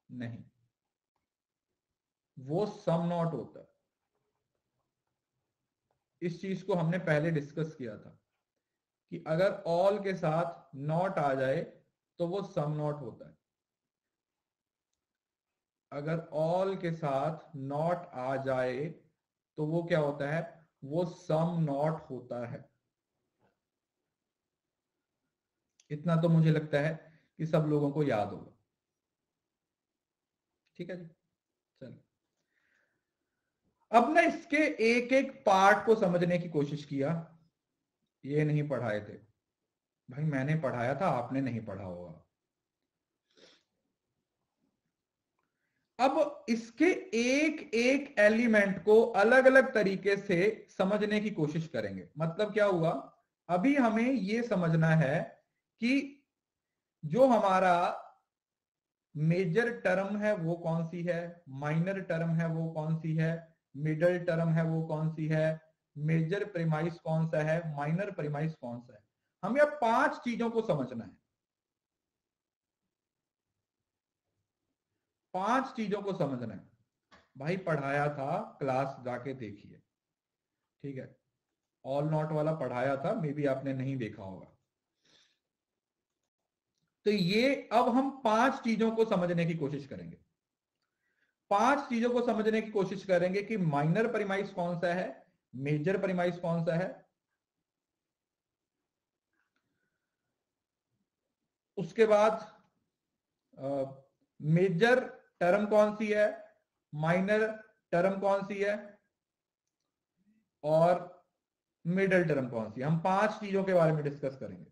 नहीं, वो सम नॉट होता है। इस चीज को हमने पहले डिस्कस किया था कि अगर ऑल के साथ नॉट आ जाए तो वो सम नॉट होता है। अगर ऑल के साथ नॉट आ जाए तो वो क्या होता है? वो सम नॉट होता है। इतना तो मुझे लगता है कि सब लोगों को याद होगा। ठीक है जी, चलिए अब ना इसके एक एक पार्ट को समझने की कोशिश किया। ये नहीं पढ़ाए थे भाई, मैंने पढ़ाया था, आपने नहीं पढ़ा होगा। अब इसके एक एक एलिमेंट को अलग अलग तरीके से समझने की कोशिश करेंगे। मतलब क्या हुआ, अभी हमें यह समझना है कि जो हमारा मेजर टर्म है वो कौन सी है, माइनर टर्म है वो कौन सी है, मिडल टर्म है वो कौन सी है, मेजर प्रीमाइस कौन सा है, माइनर प्रीमाइस कौन सा है। हमें अब 5 चीजों को समझना है, 5 चीजों को समझना है। भाई पढ़ाया था, क्लास जाके देखिए, ठीक है, ऑल नॉट वाला पढ़ाया था, मे बी आपने नहीं देखा होगा। तो ये अब हम 5 चीजों को समझने की कोशिश करेंगे। 5 चीजों को समझने की कोशिश करेंगे कि माइनर प्रीमाइस कौन सा है, मेजर प्रीमाइस कौन सा है, उसके बाद मेजर टर्म कौन सी है, माइनर टर्म कौन सी है, और मिडल टर्म कौन सी है। हम 5 चीजों के बारे में डिस्कस करेंगे।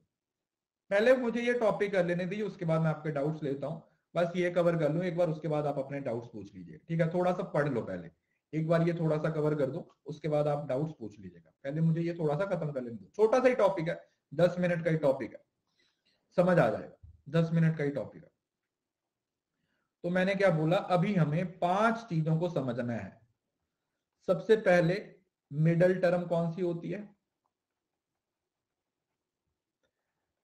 पहले मुझे ये टॉपिक कर लेने दीजिए, उसके बाद मैं आपके डाउट्स लेता हूं। बस ये कवर कर लूं एक बार, उसके बाद आप अपने डाउट्स पूछ लीजिए। ठीक है, थोड़ा सा पढ़ लो पहले, एक बार ये थोड़ा सा कवर कर दो, उसके बाद आप डाउट्स पूछ लीजिएगा। पहले मुझे ये थोड़ा सा खत्म कर लेने दो, छोटा सा ही टॉपिक है, 10 मिनट का ही टॉपिक है, समझ आ जाएगा, 10 मिनट का ही टॉपिक है। तो मैंने क्या बोला, अभी हमें 5 चीजों को समझना है। सबसे पहले मिडल टर्म कौन सी होती है,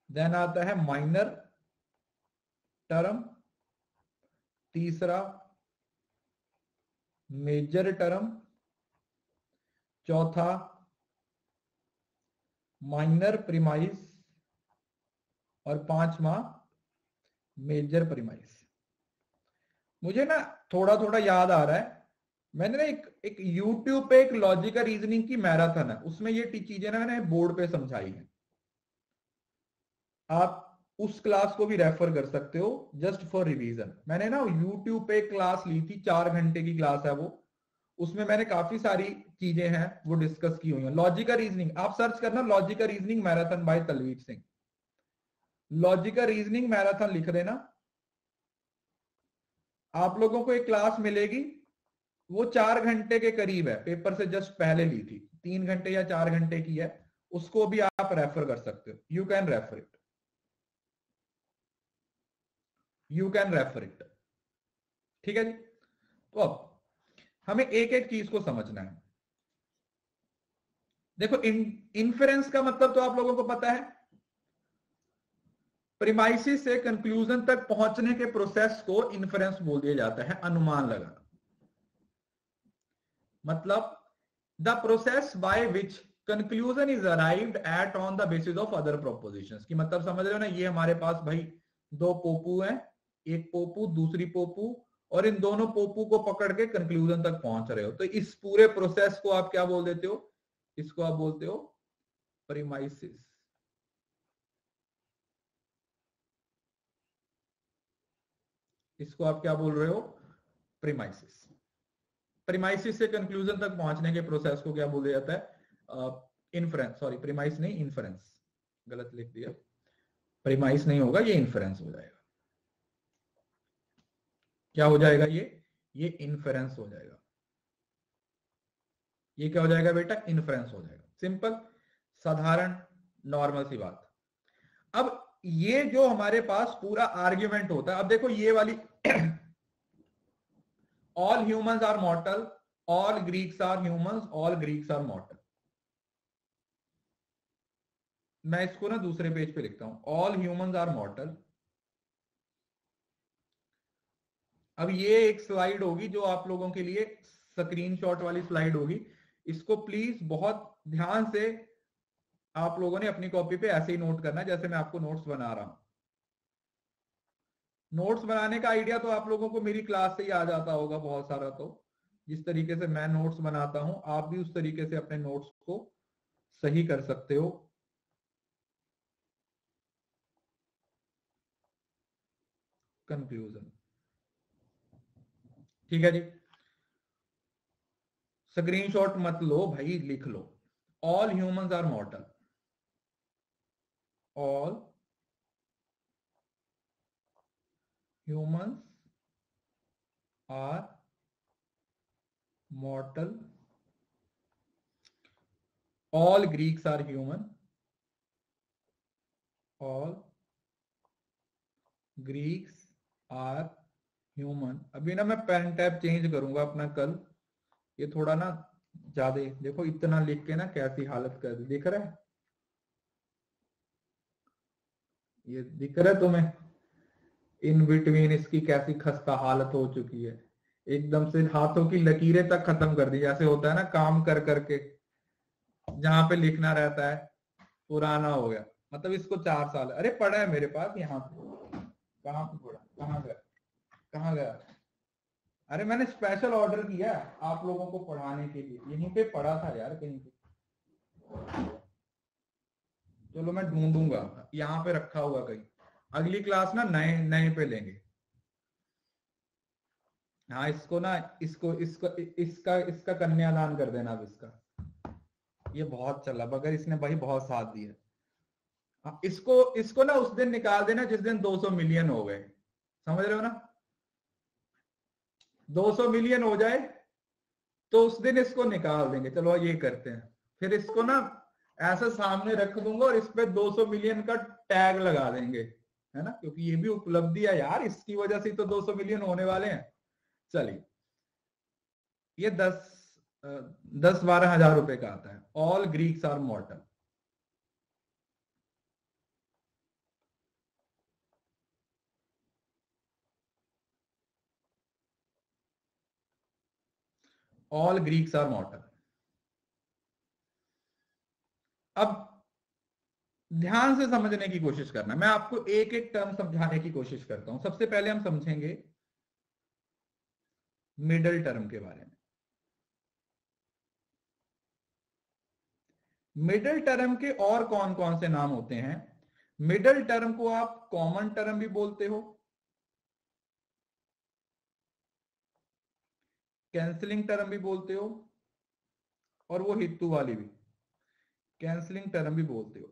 देन आता है माइनर टर्म, तीसरा मेजर टर्म, चौथा माइनर प्रीमाइस और 5वां मेजर प्रीमाइस। मुझे ना थोड़ा थोड़ा याद आ रहा है, मैंने ना एक YouTube पे एक लॉजिकल रीजनिंग की मैराथन है, उसमें ये चीजें ना मैंने बोर्ड पे समझाई है। आप उस क्लास को भी रेफर कर सकते हो जस्ट फॉर रिवीजन। मैंने ना YouTube पे क्लास ली थी, 4 घंटे की क्लास है वो, उसमें मैंने काफी सारी चीजें हैं वो डिस्कस की हुई है। लॉजिकल रीजनिंग आप सर्च करना, logical reasoning marathon by Talvir Singh, logical reasoning marathon लिख देना, आप लोगों को एक क्लास मिलेगी। वो 4 घंटे के करीब है, पेपर से जस्ट पहले ली थी, 3 घंटे या 4 घंटे की है। उसको भी आप रेफर कर सकते हो, you can refer it, you can refer it. ठीक है जी। तो अब हमें एक एक चीज को समझना है। देखो इन्फेरेंस का मतलब तो आप लोगों को पता है, प्रीमाइसिस से कंक्लूजन तक पहुंचने के प्रोसेस को इन्फेरेंस बोल दिया जाता है, अनुमान लगाना। मतलब the process by which conclusion is arrived at on the basis of other propositions. की मतलब समझ रहे हो ना, ये हमारे पास भाई दो पोपू हैं, एक पोपू दूसरी पोपू, और इन दोनों पोपू को पकड़ के कंक्लूजन तक पहुंच रहे हो, तो इस पूरे प्रोसेस को आप क्या बोल देते हो? इसको आप बोलते हो प्रीमाइसिस। इसको आप क्या बोल रहे हो? प्रीमाइसिस। प्रीमाइसिस से कंक्लूजन तक पहुंचने के प्रोसेस को क्या बोला जाता है? इन्फरेंस, सॉरी प्रीमाइस नहीं, इन्फरेंस, गलत लिख दिया। प्रीमाइस नहीं होगा, ये इन्फरेंस हो जाएगा। क्या हो जाएगा ये इन्फरेंस हो जाएगा। ये क्या हो जाएगा बेटा? इन्फरेंस हो जाएगा। सिंपल, साधारण, नॉर्मल सी बात। अब ये जो हमारे पास पूरा आर्ग्यूमेंट होता है, अब देखो ये वाली all humans are mortal, all Greeks are humans, all Greeks are mortal. मैं इसको ना दूसरे पेज पे लिखता हूं, ऑल ह्यूमंस आर मॉर्टल। अब ये एक स्लाइड होगी जो आप लोगों के लिए स्क्रीनशॉट वाली स्लाइड होगी, इसको प्लीज बहुत ध्यान से आप लोगों ने अपनी कॉपी पे ऐसे ही नोट करना है जैसे मैं आपको नोट्स बना रहा हूं। नोट्स बनाने का आइडिया तो आप लोगों को मेरी क्लास से ही आ जाता होगा बहुत सारा, तो जिस तरीके से मैं नोट्स बनाता हूं आप भी उस तरीके से अपने नोट्स को सही कर सकते हो। कंक्लूजन, ठीक है जी। स्क्रीनशॉट मत लो भाई, लिख लो। All humans are mortal, all humans are mortal, all Greeks are human, all Greeks are human. अभी ना मैं पेन टैब चेंज करूंगा अपना कल, ये थोड़ा ना ज्यादा, देखो इतना लिख के ना कैसी हालत कर दी, दिख रहा है? ये दिख रहा है तुम्हें? इन बिटवीन इसकी कैसी खस्ता हालत हो चुकी है, एकदम से हाथों की लकीरें तक खत्म कर दी, जैसे होता है ना काम कर करके जहां पे लिखना रहता है, पुराना हो गया। मतलब इसको 4 साल, अरे पड़ा है मेरे पास यहाँ पे, कहाँ पे पड़ा, कहाँ गया, कहाँ गया? अरे मैंने स्पेशल ऑर्डर किया आप लोगों को पढ़ाने के लिए, यहीं पे पड़ा था यार कहीं पे। चलो मैं ढूंढूंगा, यहाँ पे रखा हुआ कहीं। अगली क्लास ना नए नए पे लेंगे। हाँ इसको ना, इसको इसको इसका इसका कन्यादान कर देना अब इसका, ये बहुत चला मगर इसने भाई बहुत साथ दिया। हाँ, इसको इसको ना उस दिन निकाल देना जिस दिन 200 मिलियन हो गए, समझ रहे हो ना? 200 मिलियन हो जाए तो उस दिन इसको निकाल देंगे। चलो ये करते हैं, फिर इसको ना ऐसे सामने रख दूंगा और इस पे 200 मिलियन का टैग लगा देंगे, है ना, क्योंकि ये भी उपलब्धि है यार, इसकी वजह से तो 200 मिलियन होने वाले हैं। चलिए, ये 10-12 हजार रुपए का आता है। All Greeks are mortal, all Greeks are mortal. अब ध्यान से समझने की कोशिश करना, मैं आपको एक एक टर्म समझाने की कोशिश करता हूं। सबसे पहले हम समझेंगे मिडल टर्म के बारे में। मिडल टर्म के और कौन कौन से नाम होते हैं? मिडल टर्म को आप कॉमन टर्म भी बोलते हो, कैंसलिंग टर्म भी बोलते हो, और वो हेतु वाली भी कैंसलिंग टर्म भी बोलते हो,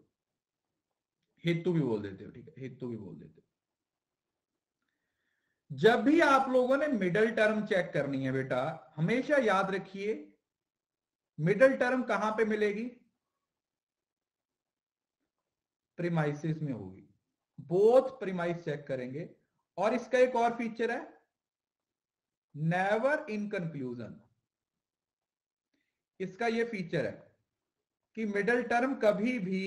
हेतु भी बोल देते हो, ठीक है, हेतु भी बोल देते हो। जब भी आप लोगों ने मिडल टर्म चेक करनी है बेटा, हमेशा याद रखिए मिडल टर्म कहां पे मिलेगी? प्रीमाइसिस में होगी। बोथ प्रीमाइस चेक करेंगे। और इसका एक और फीचर है, नेवर इन कंक्लूजन। इसका यह फीचर है कि मिडल टर्म कभी भी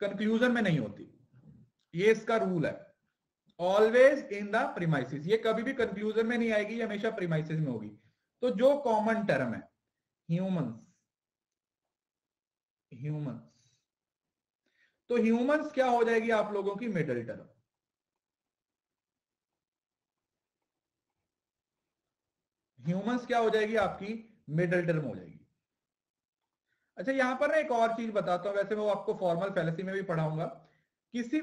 कंक्लूजन में नहीं होती, ये इसका रूल है। ऑलवेज इन द प्रीमाइसिस, ये कभी भी कंक्लूजन में नहीं आएगी, ये हमेशा प्रीमाइसिस में होगी। तो जो कॉमन टर्म है ह्यूमंस, ह्यूमंस, तो ह्यूमंस क्या हो जाएगी आप लोगों की मिडल टर्म? ह्यूमंस क्या हो जाएगी आपकी? मिडल टर्म हो जाएगी। अच्छा, यहां पर ना एक और चीज बताता हूं, वैसे मैं वो आपको फॉर्मल फैलेसी में भी पढ़ाऊंगा। किसी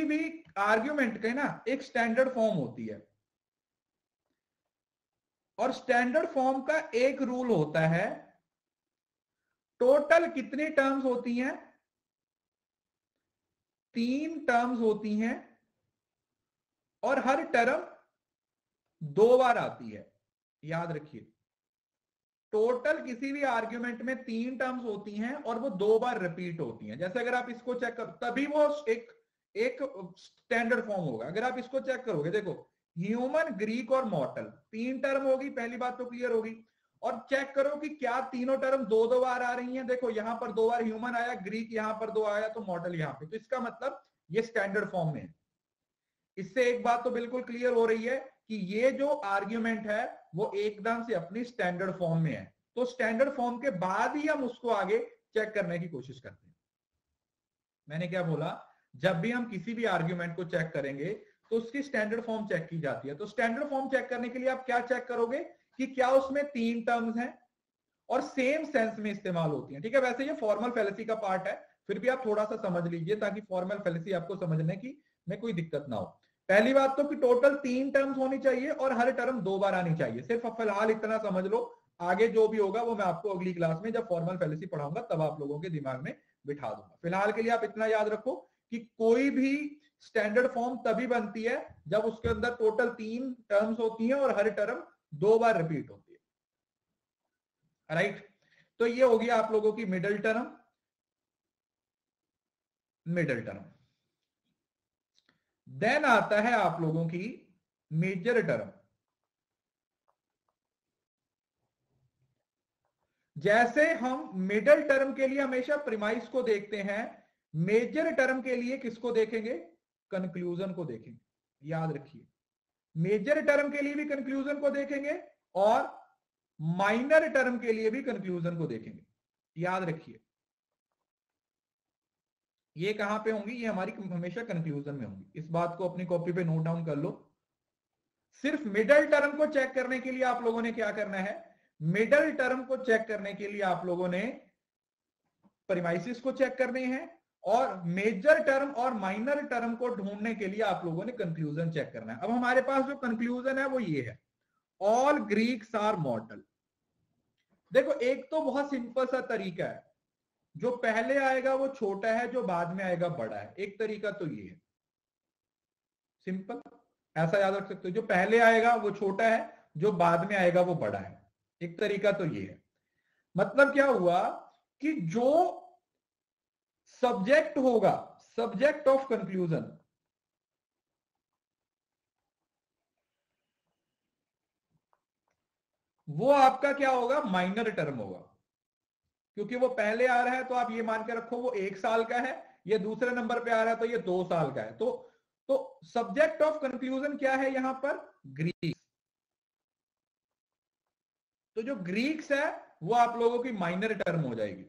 भी आर्ग्यूमेंट के ना एक स्टैंडर्ड फॉर्म होती है, और स्टैंडर्ड फॉर्म का एक रूल होता है, टोटल कितनी टर्म्स होती हैं? 3 टर्म्स होती हैं, और हर टर्म 2 बार आती है। याद रखिए, टोटल किसी भी आर्ग्यूमेंट में 3 टर्म्स होती हैं और वो 2 बार रिपीट होती हैं। जैसे अगर आप इसको चेक कर, तभी वो एक स्टैंडर्ड फॉर्म होगा। अगर आप इसको चेक करोगे, देखो ह्यूमन, ग्रीक और मॉर्टल, 3 टर्म होगी, पहली बात तो क्लियर होगी। और चेक करो कि क्या तीनों टर्म 2-2 बार आ रही हैं। देखो यहां पर 2 बार ह्यूमन आया, ग्रीक यहां पर 2 आया, तो मॉर्टल यहां पे, तो इसका मतलब ये स्टैंडर्ड फॉर्म में है। इससे एक बात तो बिल्कुल क्लियर हो रही है कि ये जो आर्ग्यूमेंट है वो एकदम से अपनी स्टैंडर्ड फॉर्म में है। तो स्टैंडर्ड फॉर्म के बाद ही हम उसको आगे चेक करने की कोशिश करते हैं। मैंने क्या बोला? जब भी हम किसी भी आर्ग्यूमेंट को चेक करेंगे तो उसकी स्टैंडर्ड फॉर्म चेक की जाती है। तो स्टैंडर्ड फॉर्म चेक करने के लिए आप क्या चेक करोगे कि क्या उसमें 3 टर्म्स हैं और सेम सेंस में इस्तेमाल होती हैं। ठीक है, वैसे ये फॉर्मल फैलेसी का पार्ट है, फिर भी आप थोड़ा सा समझ लीजिए ताकि फॉर्मल फैलेसी आपको समझने की में कोई दिक्कत ना हो। पहली बात तो कि टोटल 3 टर्म्स होनी चाहिए और हर टर्म 2 बार आनी चाहिए। सिर्फ फिलहाल इतना समझ लो, आगे जो भी होगा वो मैं आपको अगली क्लास में जब फॉर्मल फैलेसी पढ़ाऊंगा तब आप लोगों के दिमाग में बिठा दूंगा। फिलहाल के लिए आप इतना याद रखो कि कोई भी स्टैंडर्ड फॉर्म तभी बनती है जब उसके अंदर टोटल 3 टर्म्स होती हैं और हर टर्म 2 बार रिपीट होती है। राइट, तो ये होगी आप लोगों की middle term. Middle term then आता है आप लोगों की मेजर टर्म। जैसे हम मिडल टर्म के लिए हमेशा प्रीमाइस को देखते हैं, मेजर टर्म के लिए किसको देखेंगे? कंक्लूजन को देखेंगे। याद रखिए, मेजर टर्म के लिए भी कंक्लूजन को देखेंगे और माइनर टर्म के लिए भी कंक्लूजन को देखेंगे। याद रखिए, ये कहां पे होंगी? ये हमारी हमेशा कंक्लूजन में होंगी। इस बात को अपनी कॉपी पे नोट डाउन कर लो। सिर्फ मिडल टर्म को चेक करने के लिए आप लोगों ने क्या करना है? मिडल टर्म को चेक करने के लिए आप लोगों ने प्रीमाइसिस को चेक करने हैं, और मेजर टर्म और माइनर टर्म को ढूंढने के लिए आप लोगों ने कंक्लूजन चेक करना है। अब हमारे पास जो कंक्लूजन है वो ये है, ऑल ग्रीक्स आर मॉर्टल। देखो एक तो बहुत सिंपल सा तरीका है, जो पहले आएगा वो छोटा है, जो बाद में आएगा बड़ा है। एक तरीका तो ये है, सिंपल, ऐसा याद रख सकते हो, जो पहले आएगा वो छोटा है, जो बाद में आएगा वो बड़ा है। एक तरीका तो ये है। मतलब क्या हुआ कि जो सब्जेक्ट होगा, सब्जेक्ट ऑफ कंक्लूजन, वो आपका क्या होगा? माइनर टर्म होगा। क्योंकि वो पहले आ रहा है तो आप ये मान के रखो वो 1 साल का है, ये दूसरे नंबर पे आ रहा है तो ये 2 साल का है। तो सब्जेक्ट ऑफ कंक्लूजन क्या है यहां पर? ग्रीक। तो जो ग्रीक्स है वो आप लोगों की माइनर टर्म हो जाएगी।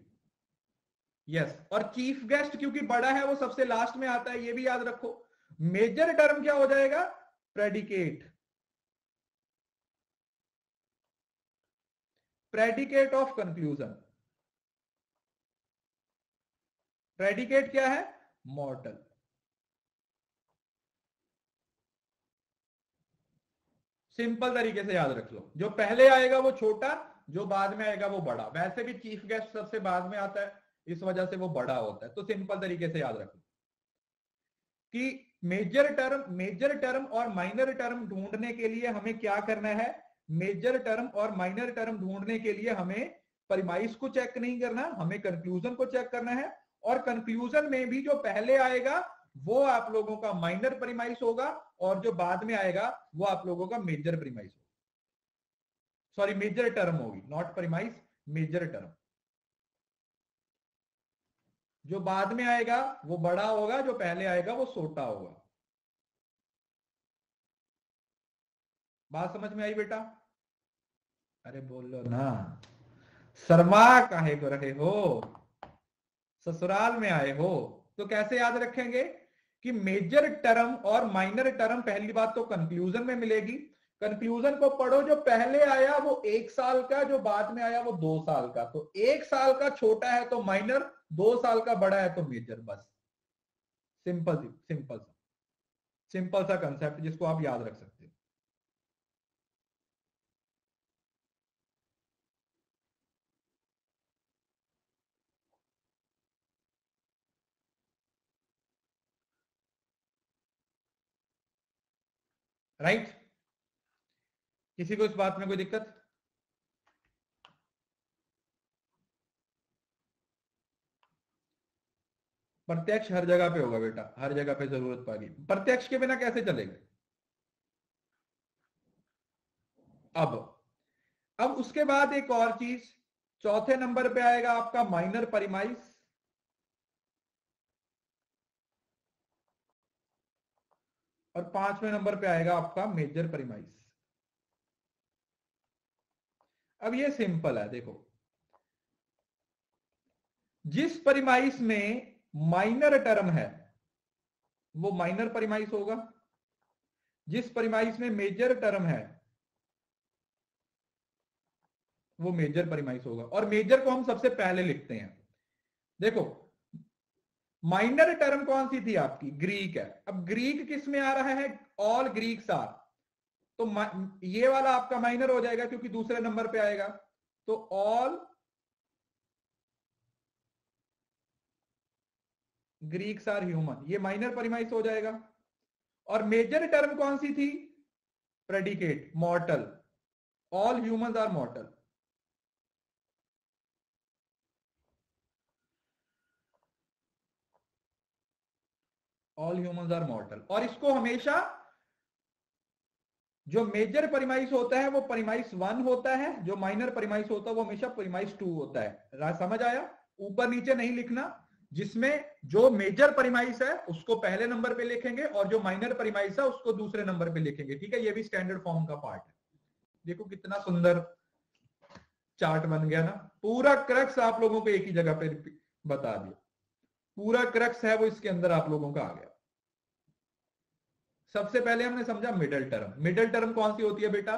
यस, और चीफ गेस्ट क्योंकि बड़ा है वो सबसे लास्ट में आता है, ये भी याद रखो। मेजर टर्म क्या हो जाएगा? Predicate, predicate of conclusion. Predicate क्या है? मॉर्टल। सिंपल तरीके से याद रख लो, जो पहले आएगा वो छोटा, जो बाद में आएगा वो बड़ा। वैसे भी चीफ गेस्ट सबसे बाद में आता है, इस वजह से वो बड़ा होता है। तो सिंपल तरीके से याद रखो कि मेजर टर्म और माइनर टर्म ढूंढने के लिए हमें क्या करना है? मेजर टर्म और माइनर टर्म ढूंढने के लिए हमें परिमाइस को चेक नहीं करना, हमें कंक्लूजन को चेक करना है। और कंक्लूजन में भी जो पहले आएगा वो आप लोगों का माइनर परिमाइस होगा, और जो बाद में आएगा वो आप लोगों का मेजर परिमाइस होगा। सॉरी, मेजर टर्म होगी, नॉट परिमाइस, मेजर टर्म। जो बाद में आएगा वो बड़ा होगा, जो पहले आएगा वो छोटा होगा। बात समझ में आई बेटा? अरे बोलो ना, शर्मा काहे को रहे हो, ससुराल में आए हो। तो कैसे याद रखेंगे कि मेजर टर्म और माइनर टर्म पहली बात तो कंक्लूजन में मिलेगी। कंक्लूजन को पढ़ो, जो पहले आया वो 1 साल का, जो बाद में आया वो 2 साल का। तो 1 साल का छोटा है तो माइनर, 2 साल का बड़ा है तो मेजर। बस सिंपल सा कंसेप्ट जिसको आप याद रख सकते हो। राइट? किसी को इस बात में कोई दिक्कत? प्रत्यक्ष हर जगह पे होगा बेटा, हर जगह पे जरूरत पड़ेगी। प्रत्यक्ष के बिना कैसे चलेगा? अब उसके बाद एक और चीज, चौथे नंबर पे आएगा आपका माइनर परिमाइस, और 5वें नंबर पे आएगा आपका मेजर परिमाइस। अब ये सिंपल है, देखो, जिस परिमाइस में माइनर टर्म है वो माइनर परिमाइस होगा, जिस परिमाइस में मेजर टर्म है वो मेजर परिमाइस होगा। और मेजर को हम सबसे पहले लिखते हैं। देखो, माइनर टर्म कौन सी थी आपकी? ग्रीक है। अब ग्रीक किस में आ रहा है? All Greeks are. तो ये वाला आपका माइनर हो जाएगा क्योंकि दूसरे नंबर पे आएगा। तो ऑल ग्रीक्स आर ह्यूमन, ये माइनर परिमाइस हो जाएगा। और मेजर टर्म कौन सी थी? Predicate, mortal. All humans are mortal. All humans are mortal. और इसको हमेशा, जो मेजर परिमाइस होता है वो परिमाइस 1 होता है, जो माइनर परिमाइस होता है वो हमेशा परिमाइस 2 होता है। समझ आया? ऊपर नीचे नहीं लिखना। जिसमें जो मेजर परिमाइस है उसको पहले नंबर पे लिखेंगे, और जो माइनर परिमाइस है उसको दूसरे नंबर पे लिखेंगे। ठीक है? ये भी स्टैंडर्ड फॉर्म का पार्ट है। देखो कितना सुंदर चार्ट बन गया ना। पूरा क्रक्स आप लोगों को एक ही जगह पे बता दिया। पूरा क्रक्स है वो इसके अंदर आप लोगों का आ गया। सबसे पहले हमने समझा मिडल टर्म। मिडल टर्म कौन सी होती है बेटा?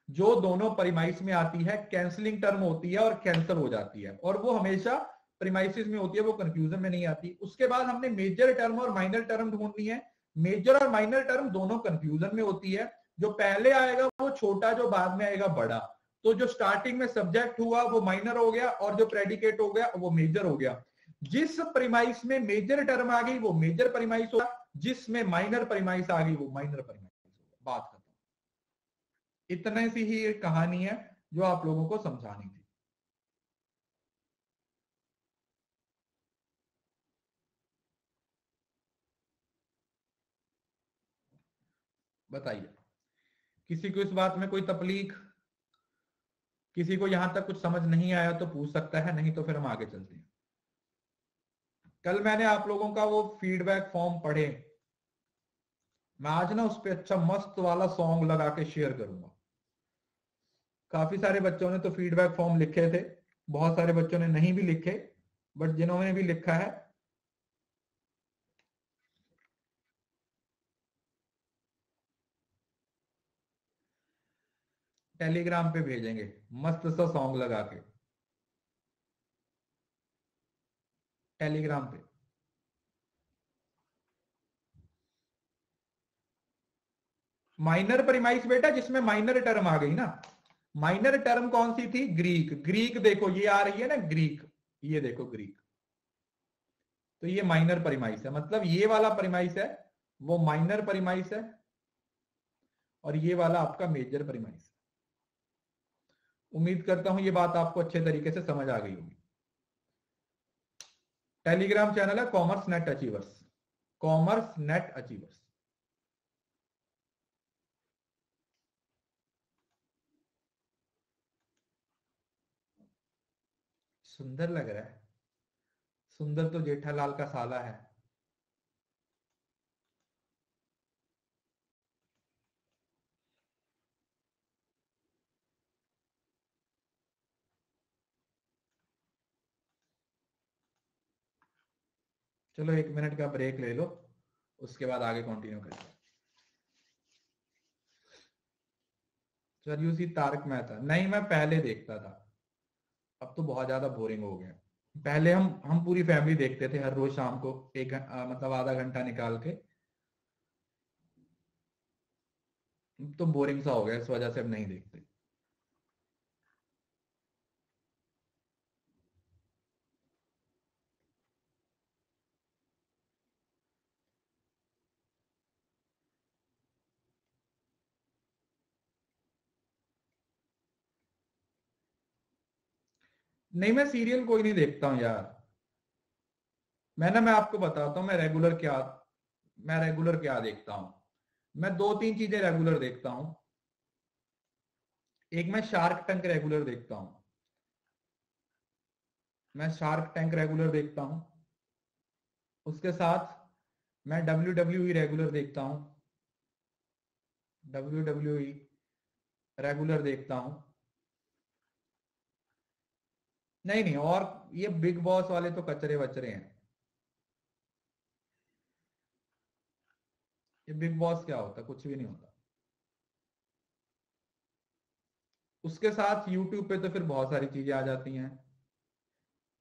जो दोनों परिमाइस में आती है, कैंसलिंग टर्म होती है और कैंसल हो जाती है, और वो हमेशा परिमाइसिस में होती है, वो कंफ्यूजन में नहीं आती। उसके बाद हमने मेजर टर्म और माइनर टर्म ढूंढनी है। मेजर और माइनर टर्म दोनों कंफ्यूजन में होती है। जो पहले आएगा वो छोटा, जो बाद में आएगा बड़ा। तो जो स्टार्टिंग में सब्जेक्ट हुआ वो माइनर हो गया, और जो प्रेडिकेट हो गया वो मेजर हो गया। जिस परिमाइस में मेजर टर्म आ गई वो मेजर परिमाइस होगा, जिसमें माइनर परिमाइस आ गई वो माइनर परिमाइस होगा। बात खत्म। इतने सी ही एक कहानी है जो आप लोगों को समझानी थी। बताइए, किसी को इस बात में कोई तकलीफ? किसी को यहां तक कुछ समझ नहीं आया तो पूछ सकता है, नहीं तो फिर हम आगे चलते हैं। कल मैंने आप लोगों का वो फीडबैक फॉर्म पढ़े, मैं आज ना उस पर अच्छा मस्त वाला सॉन्ग लगा के शेयर करूंगा। काफी सारे बच्चों ने तो फीडबैक फॉर्म लिखे थे, बहुत सारे बच्चों ने नहीं भी लिखे, बट जिन्होंने भी लिखा है टेलीग्राम पे भेजेंगे मस्त सा सॉन्ग लगा के, टेलीग्राम पे। माइनर प्रीमाइस बेटा, जिसमें माइनर टर्म आ गई ना, माइनर टर्म कौन सी थी? ग्रीक। ग्रीक देखो ये आ रही है ना ग्रीक, ये देखो ग्रीक, तो ये माइनर प्रीमाइस है, मतलब ये वाला प्रीमाइस है वो माइनर प्रीमाइस है, और ये वाला आपका मेजर प्रीमाइस है। उम्मीद करता हूं ये बात आपको अच्छे तरीके से समझ आ गई होगी। टेलीग्राम चैनल है commerce net achievers, commerce net achievers. सुंदर लग रहा है, सुंदर तो जेठालाल का साला है। चलो 1 मिनट का ब्रेक ले लो, उसके बाद आगे कंटिन्यू करेंगे। सरयूसी तारक मेहता नहीं, मैं पहले देखता था, अब तो बहुत ज्यादा बोरिंग हो गया। पहले हम पूरी फैमिली देखते थे हर रोज शाम को, मतलब आधा घंटा निकाल के। तो बोरिंग सा हो गया, इस वजह से अब नहीं देखते। नहीं, मैं सीरियल कोई नहीं देखता हूँ यार। मैं आपको बताता हूँ मैं रेगुलर क्या देखता हूँ। मैं दो तीन चीजें रेगुलर देखता हूँ। एक, मैं शार्क टैंक रेगुलर देखता हूँ, मैं शार्क टैंक रेगुलर देखता हूँ। उसके साथ मैं WWE रेगुलर देखता हूँ, WWE रेगुलर देखता हूँ। नहीं नहीं, और ये बिग बॉस वाले तो कचरे बचरे हैं। ये बिग बॉस क्या होता है? कुछ भी नहीं होता। उसके साथ यूट्यूब पे तो फिर बहुत सारी चीजें आ जाती हैं,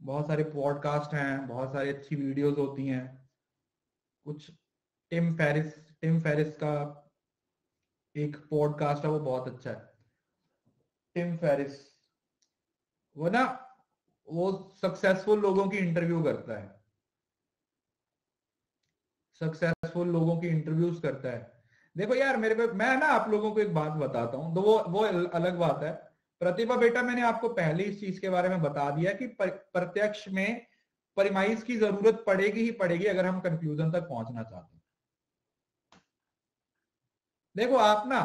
बहुत सारे पॉडकास्ट हैं, बहुत सारी अच्छी वीडियोस होती हैं। कुछ टिम फेरिस टिम फेरिस का एक पॉडकास्ट है, वो बहुत अच्छा है। टिम फेरिस, वो ना, वो सक्सेसफुल लोगों की इंटरव्यू करता है, सक्सेसफुल लोगों की इंटरव्यूज करता है। देखो यार, मेरे को, मैं ना आप लोगों को एक बात बताता हूं, तो वो अलग बात है। प्रतिभा बेटा, मैंने आपको पहले इस चीज के बारे में बता दिया कि प्रत्यक्ष में परिमाइज की जरूरत पड़ेगी ही पड़ेगी अगर हम कंक्लूजन तक पहुंचना चाहते हैं। देखो आप ना,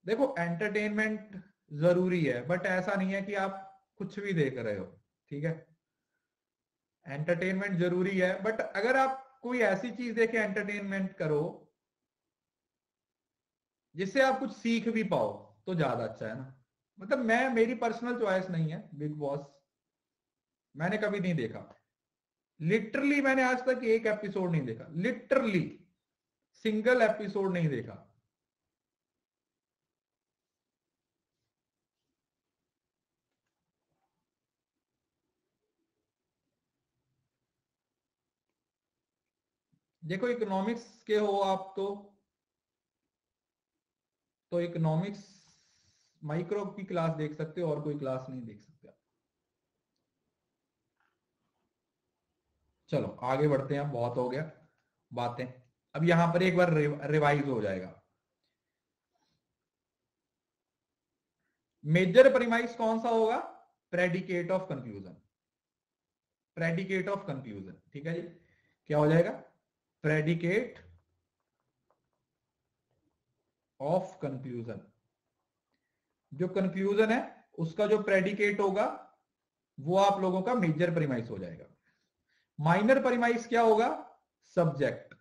देखो एंटरटेनमेंट जरूरी है, बट ऐसा नहीं है कि आप कुछ भी देख रहे हो, ठीक है। एंटरटेनमेंट जरूरी है, बट अगर आप कोई ऐसी चीज देखे एंटरटेनमेंट करो जिससे आप कुछ सीख भी पाओ, तो ज्यादा अच्छा है ना। मतलब मेरी पर्सनल चॉइस नहीं है बिग बॉस, मैंने कभी नहीं देखा। लिटरली मैंने आज तक एक एपिसोड नहीं देखा, लिटरली सिंगल एपिसोड नहीं देखा। देखो इकोनॉमिक्स के हो आप तो इकोनॉमिक्स माइक्रो की क्लास देख सकते हो, और कोई क्लास नहीं देख सकते आप। चलो आगे बढ़ते हैं, बहुत हो गया बातें। अब यहां पर एक बार रिवाइज हो जाएगा। मेजर प्रीमाइस कौन सा होगा? Predicate of conclusion, predicate of conclusion, ठीक है जी। क्या हो जाएगा? Predicate of conclusion. जो कंक्लूजन है उसका जो प्रेडिकेट होगा वो आप लोगों का मेजर प्रीमाइस हो जाएगा। माइनर प्रीमाइस क्या होगा? Subject,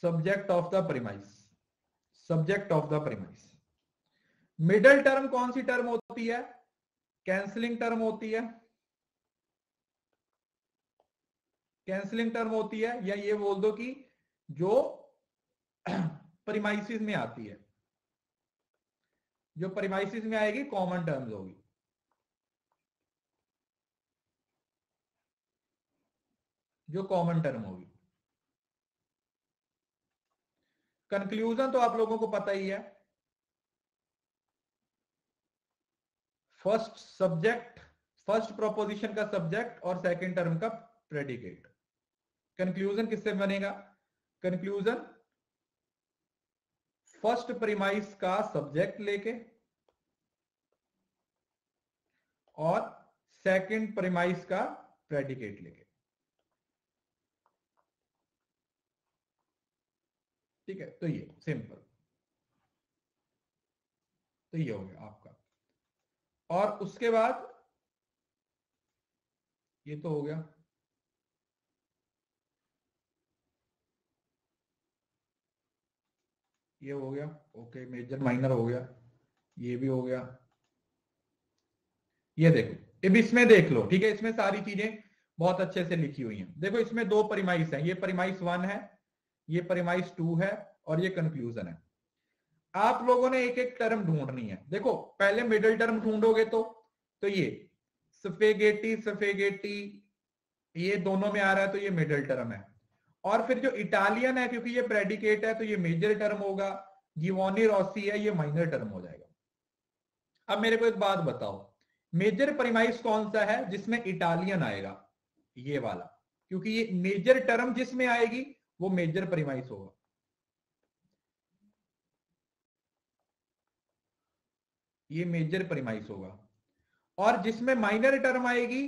subject of the premise, subject of the premise. Middle term कौन सी टर्म होती है? कैंसलिंग टर्म होती है, कैंसलिंग टर्म होती है, या ये बोल दो कि जो प्रीमाइसिस में आती है, जो प्रीमाइसिस में आएगी कॉमन टर्म्स होगी। जो कॉमन टर्म होगी। कंक्लूजन तो आप लोगों को पता ही है, फर्स्ट सब्जेक्ट, फर्स्ट प्रोपोजिशन का सब्जेक्ट और सेकंड टर्म का प्रेडिकेट। कंक्लूजन किससे बनेगा? कंक्लूजन फर्स्ट प्रीमाइस का सब्जेक्ट लेके और सेकंड प्रीमाइस का प्रेडिकेट लेके। ठीक है, तो ये सिंपल, तो ये हो गया आपका। और उसके बाद ये तो हो गया, ये हो गया, ओके, मेजर माइनर हो गया, ये भी हो गया। ये देखो, अब इसमें देख लो, ठीक है, इसमें सारी चीजें बहुत अच्छे से लिखी हुई हैं। देखो इसमें दो प्रीमाइस हैं, ये प्रीमाइस 1 है, ये प्रीमाइस 2 है, और ये कंक्लूजन है। आप लोगों ने एक एक टर्म ढूंढनी है। देखो पहले मिडिल टर्म ढूंढोगे तो ये स्फेगेटी, स्फेगेटी, ये दोनों में आ रहा है, तो ये मिडिल टर्म है। और फिर जो इटालियन है, क्योंकि ये प्रेडिकेट है, तो ये मेजर टर्म होगा। गिवोनी रॉसी है, ये माइनर टर्म हो जाएगा। अब मेरे को एक बात बताओ, मेजर प्रीमाइस कौन सा है जिसमें इटालियन आएगा? ये वाला, क्योंकि ये मेजर टर्म जिसमें आएगी वो मेजर प्रीमाइस होगा। ये मेजर प्रीमाइस होगा। और जिसमें माइनर टर्म आएगी,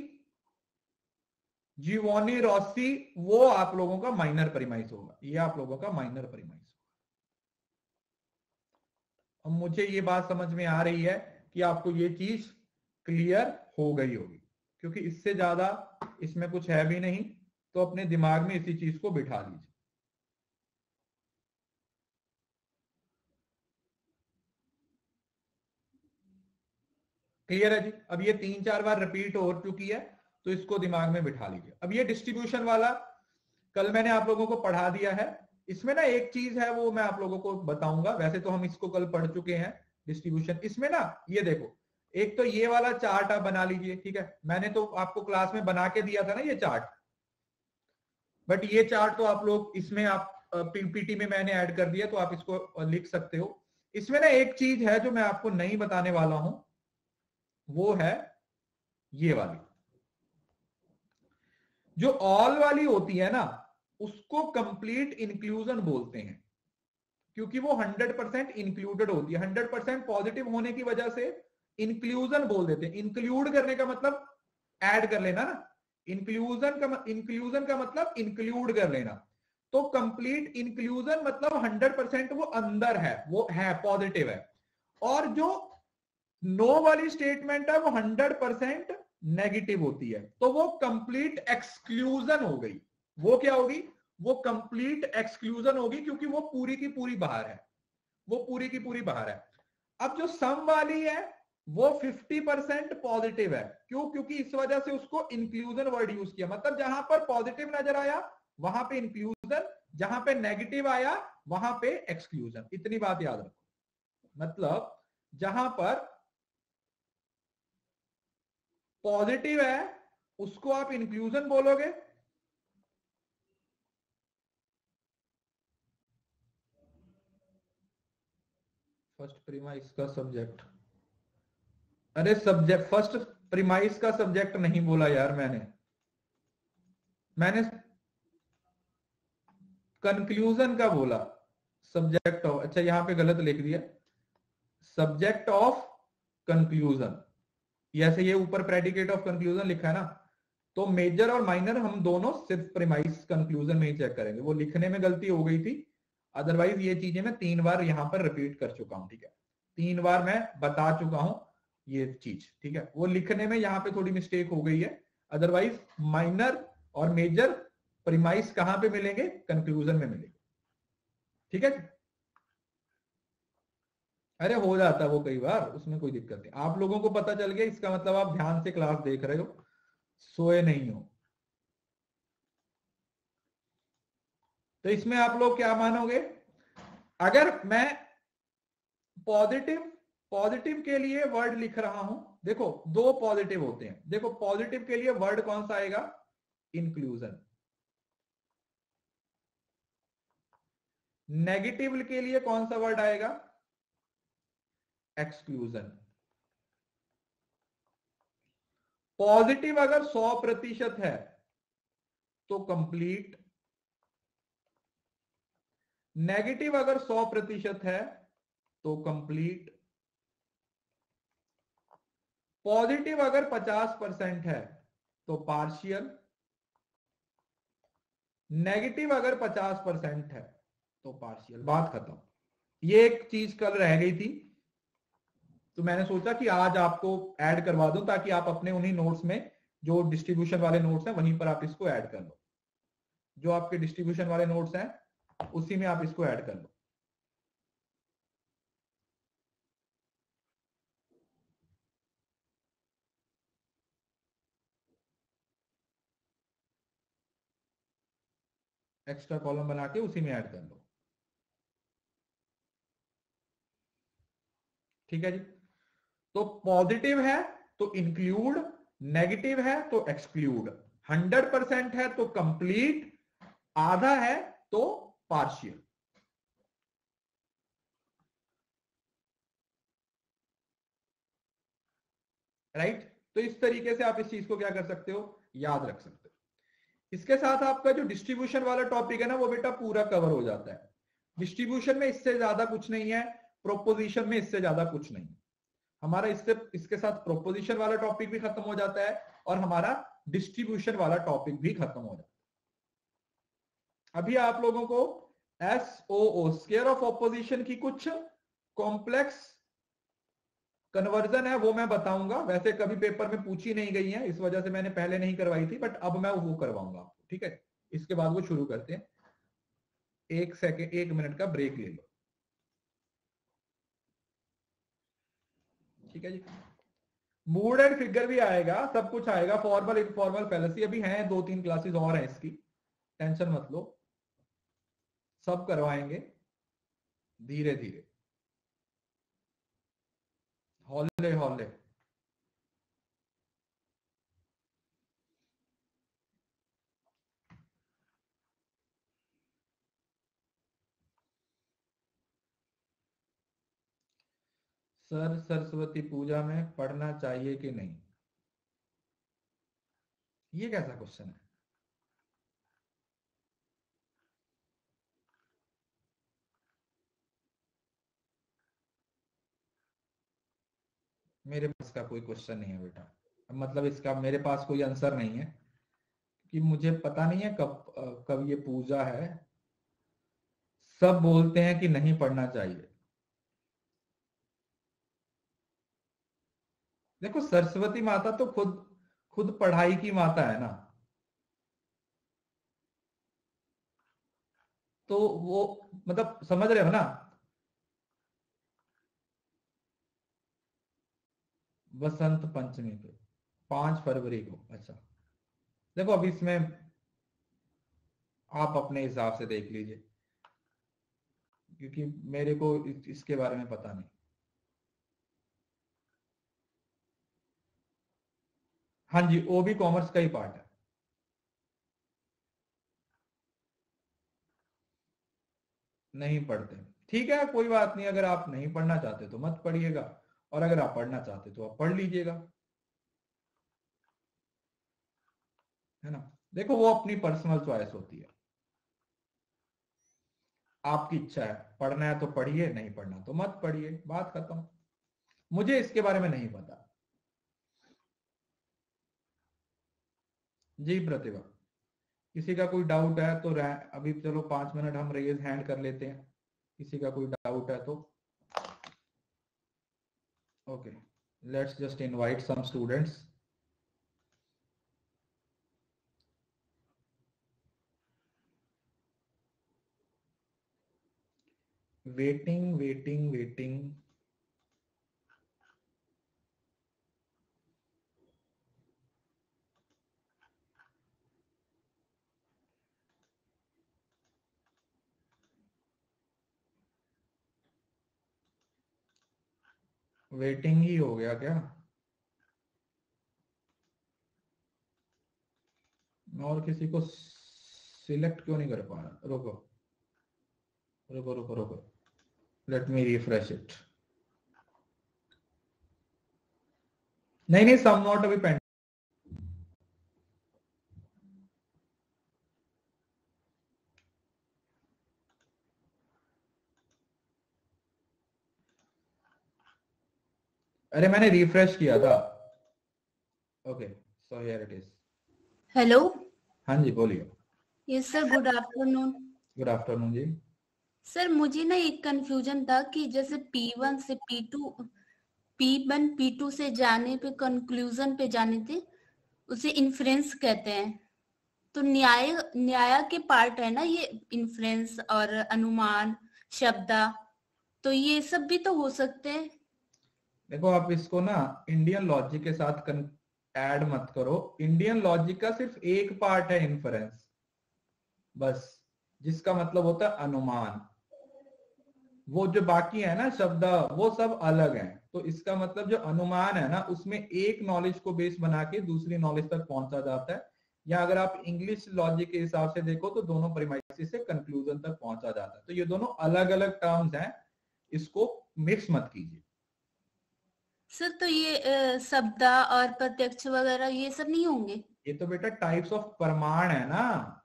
जीवोनी रॉसी, वो आप लोगों का माइनर प्रीमाइस होगा। ये आप लोगों का माइनर प्रीमाइस होगा। अब मुझे ये बात समझ में आ रही है कि आपको ये चीज क्लियर हो गई होगी, क्योंकि इससे ज्यादा इसमें कुछ है भी नहीं, तो अपने दिमाग में इसी चीज को बिठा लीजिए। क्लियर है जी? अब ये 3-4 बार रिपीट हो चुकी है, तो इसको दिमाग में बिठा लीजिए। अब ये डिस्ट्रीब्यूशन वाला कल मैंने आप लोगों को पढ़ा दिया है। इसमें ना एक चीज है, वो मैं आप लोगों को बताऊंगा। वैसे तो हम इसको कल पढ़ चुके हैं डिस्ट्रीब्यूशन। इसमें ना ये देखो, एक तो ये वाला चार्ट आप बना लीजिए, ठीक है, मैंने तो आपको क्लास में बना के दिया था ना ये चार्ट, बट ये चार्ट तो आप लोग इसमें आप पीपीटी में मैंने ऐड कर दिया, तो आप इसको लिख सकते हो। इसमें ना एक चीज है जो मैं आपको नहीं बताने वाला हूं, वो है ये वाली। जो ऑल वाली होती है ना, उसको कंप्लीट इंक्लूजन बोलते हैं, क्योंकि वो 100% इंक्लूडेड होती है। 100% पॉजिटिव होने की वजह से इंक्लूजन बोल देते हैं। इंक्लूड करने का मतलब ऐड कर लेना ना, इंक्लूजन का मतलब इंक्लूड कर लेना। तो कंप्लीट इंक्लूजन मतलब 100% वो अंदर है, वो है, पॉजिटिव है। और जो नो वाली स्टेटमेंट है वो 100% नेगेटिव होती है, तो वो कंप्लीट एक्सक्लूजन हो गई। वो क्या होगी? वो कंप्लीट एक्सक्लूजन होगी, क्योंकि वो पूरी की पूरी बाहर है, वो पूरी की पूरी बाहर है। अब जो सम वाली है वो 50% पॉजिटिव है। क्यों? क्योंकि इस वजह से उसको इंक्लूजन वर्ड यूज किया, मतलब जहां पर पॉजिटिव नजर आया वहां पे इंक्लूजन, जहां पे नेगेटिव आया वहां पे एक्सक्लूजन। इतनी बात याद रखो, मतलब जहां पर पॉजिटिव है उसको आप इंक्लूजन बोलोगे, फर्स्ट प्रीमाइस का सब्जेक्ट, अरे सब्जेक्ट, फर्स्ट प्रीमाइस का सब्जेक्ट नहीं बोला यार मैंने कंक्लूजन का बोला, सब्जेक्ट ऑफ, अच्छा यहां पे गलत लिख दिया, सब्जेक्ट ऑफ कंक्लूजन। जैसे ये ऊपर प्रेडिकेट ऑफ कंक्लूजन लिखा है ना, तो मेजर और माइनर हम दोनों सिर्फ प्रीमाइस कंक्लूजन में ही चेक करेंगे। वो लिखने में गलती हो गई थी, अदरवाइज ये चीजें मैं 3 बार यहां पर रिपीट कर चुका हूं, ठीक है, 3 बार मैं बता चुका हूं ये चीज, ठीक है। वो लिखने में यहां पे थोड़ी मिस्टेक हो गई है, अदरवाइज माइनर और मेजर प्रीमाइस कहां पे मिलेंगे? कंक्लूजन में मिलेंगे, ठीक है। अरे हो जाता है वो कई बार, उसमें कोई दिक्कत नहीं। आप लोगों को पता चल गया, इसका मतलब आप ध्यान से क्लास देख रहे हो, सोए नहीं हो। तो इसमें आप लोग क्या मानोगे, अगर मैं पॉजिटिव पॉजिटिव के लिए वर्ड लिख रहा हूं, देखो दो पॉजिटिव होते हैं, देखो पॉजिटिव के लिए वर्ड कौन सा आएगा, इंक्लूजन। नेगेटिव के लिए कौन सा वर्ड आएगा, एक्सक्लूजन। पॉजिटिव अगर 100% है तो कंप्लीट, नेगेटिव अगर 100% है तो कंप्लीट, पॉजिटिव अगर 50% है तो पार्शियल, नेगेटिव अगर 50% है तो पार्शियल। बात खत्म। ये एक चीज कल रह गई थी, तो मैंने सोचा कि आज आपको ऐड करवा दूं, ताकि आप अपने उन्हीं नोट्स में, जो डिस्ट्रीब्यूशन वाले नोट्स हैं वहीं पर आप इसको ऐड कर लो। जो आपके डिस्ट्रीब्यूशन वाले नोट्स हैं उसी में आप इसको ऐड कर लो। एक्स्ट्रा कॉलम बना के उसी में ऐड कर लो। ठीक है जी। तो पॉजिटिव है तो इंक्लूड, नेगेटिव है तो एक्सक्लूड, 100% है तो कंप्लीट, आधा है तो पार्शियल। राइट। तो इस तरीके से आप इस चीज को क्या कर सकते हो, याद रख सकते हो। इसके साथ आपका जो डिस्ट्रीब्यूशन वाला टॉपिक है ना, वो बेटा पूरा कवर हो जाता है। डिस्ट्रीब्यूशन में इससे ज्यादा कुछ नहीं है, प्रोपोजिशन में इससे ज्यादा कुछ नहीं। हमारा इससे इसके साथ प्रोपोजिशन वाला टॉपिक भी खत्म हो जाता है और हमारा डिस्ट्रीब्यूशन वाला टॉपिक भी खत्म हो जाता है। अभी आप लोगों को SOO, स्क्वायर ऑफ ऑपोजिशन की कुछ कॉम्प्लेक्स कन्वर्जन है, वो मैं बताऊंगा। वैसे कभी पेपर में पूछी नहीं गई है, इस वजह से मैंने पहले नहीं करवाई थी, बट अब मैं वो करवाऊंगा आपको। ठीक है, इसके बाद वो शुरू करते हैं। 1 सेकेंड, 1 मिनट का ब्रेक ले लो। ठीक है जी। मूड एंड फिगर भी आएगा, सब कुछ आएगा, फॉर्मल इनफॉर्मल फैलेसी अभी हैं, 2-3 क्लासेस और हैं इसकी, टेंशन मत लो, सब करवाएंगे धीरे धीरे, हौले हौले। सर सरस्वती पूजा में पढ़ना चाहिए कि नहीं, ये कैसा क्वेश्चन है। मेरे पास का कोई क्वेश्चन नहीं है बेटा, मतलब इसका मेरे पास कोई आंसर नहीं है, कि मुझे पता नहीं है कब कब ये पूजा है। सब बोलते हैं कि नहीं पढ़ना चाहिए। देखो सरस्वती माता तो खुद खुद पढ़ाई की माता है ना, तो वो मतलब समझ रहे हो ना। बसंत पंचमी पे 5 फरवरी को, अच्छा। देखो अभी इसमें आप अपने हिसाब से देख लीजिए, क्योंकि मेरे को इसके बारे में पता नहीं। हाँ जी, वो भी कॉमर्स का ही पार्ट है। नहीं पढ़ते, ठीक है, कोई बात नहीं। अगर आप नहीं पढ़ना चाहते तो मत पढ़िएगा, और अगर आप पढ़ना चाहते तो आप पढ़ लीजिएगा, है ना। देखो वो अपनी पर्सनल चॉइस होती है, आपकी इच्छा है, पढ़ना है तो पढ़िए, नहीं पढ़ना तो मत पढ़िए, बात खत्म। मुझे इसके बारे में नहीं पता। जी प्रतिभा, किसी का कोई डाउट है तो अभी चलो 5 मिनट हम रेज हैंड कर लेते हैं, किसी का कोई डाउट है तो। Okay, let's just invite some students. Waiting waiting waiting. Waiting ही हो गया क्या? और किसी को सिलेक्ट क्यों नहीं कर पा रहा? रुको रुको रुको रुको, लेट मी रिफ्रेश इट। नहीं नहीं, सम नॉट अभी पेंड। अरे मैंने रिफ्रेश किया था। Okay, so here it is. Hello. हाँ जी बोलिए। Yes sir, good afternoon. Good afternoon जी। सर मुझे ना एक कंफ्यूजन था कि जैसे P1 से P2 से जाने पे कंक्लूजन पे जाने थे, उसे इन्फ्रेंस कहते हैं। तो न्याय के पार्ट है ना ये इन्फ्रेंस और अनुमान, शब्दा, तो ये सब भी तो हो सकते हैं। देखो आप इसको ना इंडियन लॉजिक के साथ ऐड मत करो। इंडियन लॉजिक का सिर्फ एक पार्ट है इन्फरेंस, बस, जिसका मतलब होता है अनुमान। वो जो बाकी है ना शब्द, वो सब अलग हैं। तो इसका मतलब जो अनुमान है ना, उसमें एक नॉलेज को बेस बना के दूसरी नॉलेज तक पहुंचा जाता है। या अगर आप इंग्लिश लॉजिक के हिसाब से देखो तो दोनों प्रीमाइसिस से कंक्लूजन तक पहुंचा जाता है। तो ये दोनों अलग अलग टर्म्स हैं, इसको मिक्स मत कीजिए। सर तो ये शब्दा और प्रत्यक्ष वगैरह ये सब नहीं होंगे? ये तो बेटा टाइप्स ऑफ प्रमाण है ना।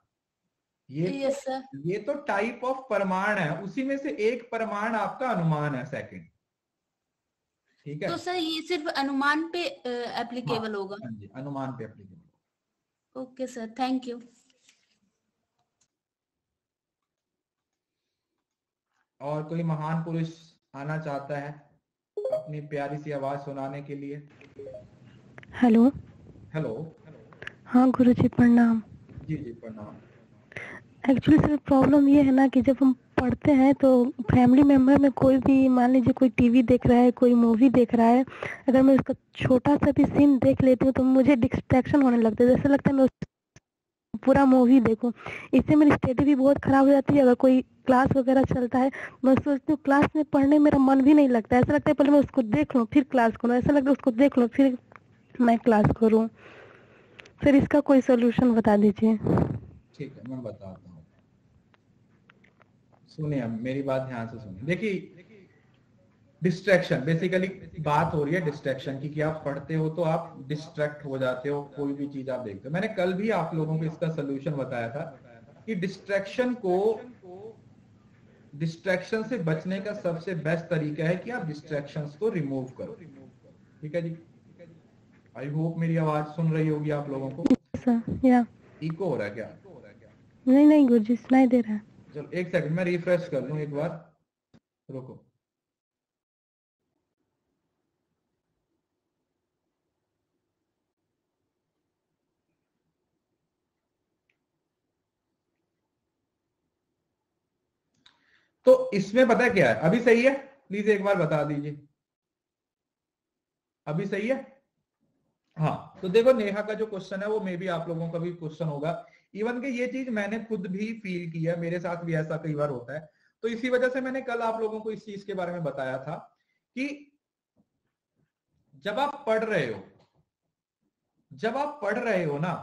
ये यस सर। ये तो टाइप ऑफ प्रमाण है, उसी में से एक प्रमाण आपका अनुमान है, सेकंड। ठीक है। तो सर ये सिर्फ अनुमान पे हाँ एप्लीकेबल होगा? हाँ जी, अनुमान पे applicable. Okay sir, thank you. और कोई महान पुरुष आना चाहता है अपनी प्यारी सी आवाज सुनाने के लिए? हेलो। हेलो। हाँ गुरुजी प्रणाम। जी जी प्रणाम। एक्चुअली सर प्रॉब्लम ये है ना कि जब हम पढ़ते हैं तो फैमिली मेम्बर में कोई भी, मान लीजिए कोई टीवी देख रहा है, कोई मूवी देख रहा है, अगर मैं उसका छोटा सा भी सीन देख लेती हूँ तो मुझे डिस्ट्रैक्शन होने लगता है, जैसे लगता है मैं पूरा मूवी देखूं। इससे मेरी स्टडी भी बहुत खराब हो जाती है। अगर कोई क्लास वगैरह चलता है, मैं सोचती हूँ क्लास में पढ़ने मेरा मन भी नहीं लगता है। ऐसा लगता है पहले मैं उसको देख लूँ फिर क्लास करूँ, ऐसा लगता है उसको देख लूँ फिर मैं क्लास करूँ। सर इसका कोई सोल्यूशन बता दीजिए। ठीक है, मैं बताता हूँ। सुनिए, अब मेरी बात ध्यान से सुनिए। देखिए, डिस्ट्रैक्शन बेसिकली बात हो रही है डिस्ट्रैक्शन की, कि आप पढ़ते हो तो आप डिस्ट्रैक्ट हो जाते हो, कोई भी चीज आप देखते हो। मैंने कल भी आप लोगों को इसका सोल्यूशन बताया था कि डिस्ट्रैक्शन से बचने का सबसे बेस्ट तरीका है कि आप डिस्ट्रैक्शंस को रिमूव करो। ठीक है जी। आई होप मेरी आवाज सुन रही होगी आप लोगों को। सर या इको हो रहा है क्या? नहीं नहीं गुरुजी सुनाई दे रहा है। चलो एक सेकंड, मैं रिफ्रेश कर लूं एक बार, रुको। तो इसमें पता है क्या है, अभी सही है? प्लीज एक बार बता दीजिए, अभी सही है? हाँ, तो देखो नेहा का जो क्वेश्चन है वो मे बी आप लोगों का भी क्वेश्चन होगा। इवन के ये चीज मैंने खुद भी फील किया, मेरे साथ भी ऐसा कई बार होता है। तो इसी वजह से मैंने कल आप लोगों को इस चीज के बारे में बताया था कि जब आप पढ़ रहे हो ना,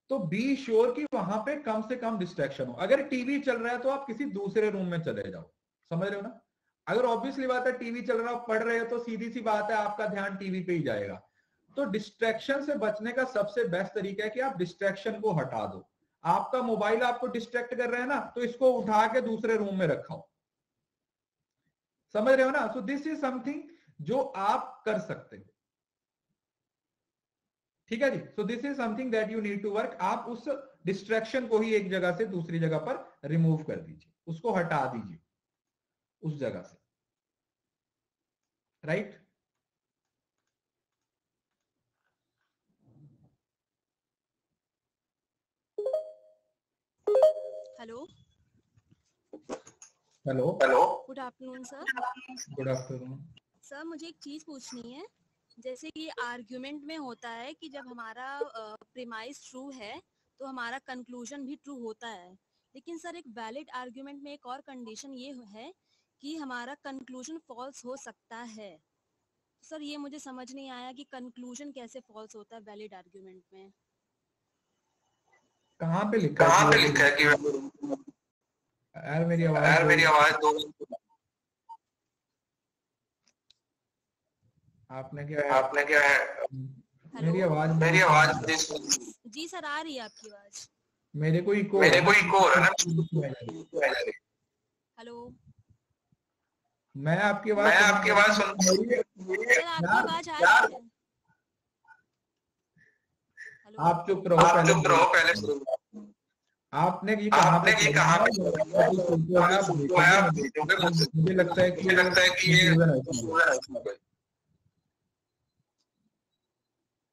तो बी श्योर कि वहां पे कम से कम डिस्ट्रैक्शन हो। अगर टीवी चल रहा है तो आप किसी दूसरे रूम में चले जाओ। समझ रहे हो ना? अगर ऑब्वियसली बात है टीवी चल रहा है, पढ़ रहे हो, तो सीधी सी बात है आपका ध्यान टीवी पे ही जाएगा। तो डिस्ट्रैक्शन से बचने का सबसे बेस्ट तरीका है कि आप डिस्ट्रैक्शन को हटा दो। आपका मोबाइल आपको डिस्ट्रैक्ट कर रहा है ना, तो इसको उठा के दूसरे रूम में रखाओ। समझ रहे हो ना? सो दिस इज समथिंग जो आप कर सकते हो। ठीक है जी। So this is something that you need to work. आप उस डिस्ट्रैक्शन को ही एक जगह से दूसरी जगह पर रिमूव कर दीजिए, उसको हटा दीजिए उस जगह से। Right? Hello. Hello. Good afternoon sir. Good afternoon. Sir मुझे एक चीज पूछनी है। जैसे कि आर्ग्यूमेंट में होता है कि जब हमारा प्रीमाइस ट्रू है तो हमारा कंक्लूजन भी ट्रू होता है। लेकिन सर एक वैलिड आर्ग्यूमेंट में एक और कंडीशन ये है कि हमारा कंक्लूजन फॉल्स हो सकता है। सर ये मुझे समझ नहीं आया कि कंक्लूजन कैसे फॉल्स होता है वैलिड आर्ग्यूमेंट में। कहाँ पे लिखा है कि यार मेरी आवाज आपने क्या है मेरी आवाज जी सर आ रही है आपकी आवाज। मेरे को इको हो रहा है ना। हेलो मैं आपकी आवाज सुन सर आपकी आवाज आ रही है। हेलो आप चुप रहो पहले आपने ये कहाँ पे मुझे लगता है कि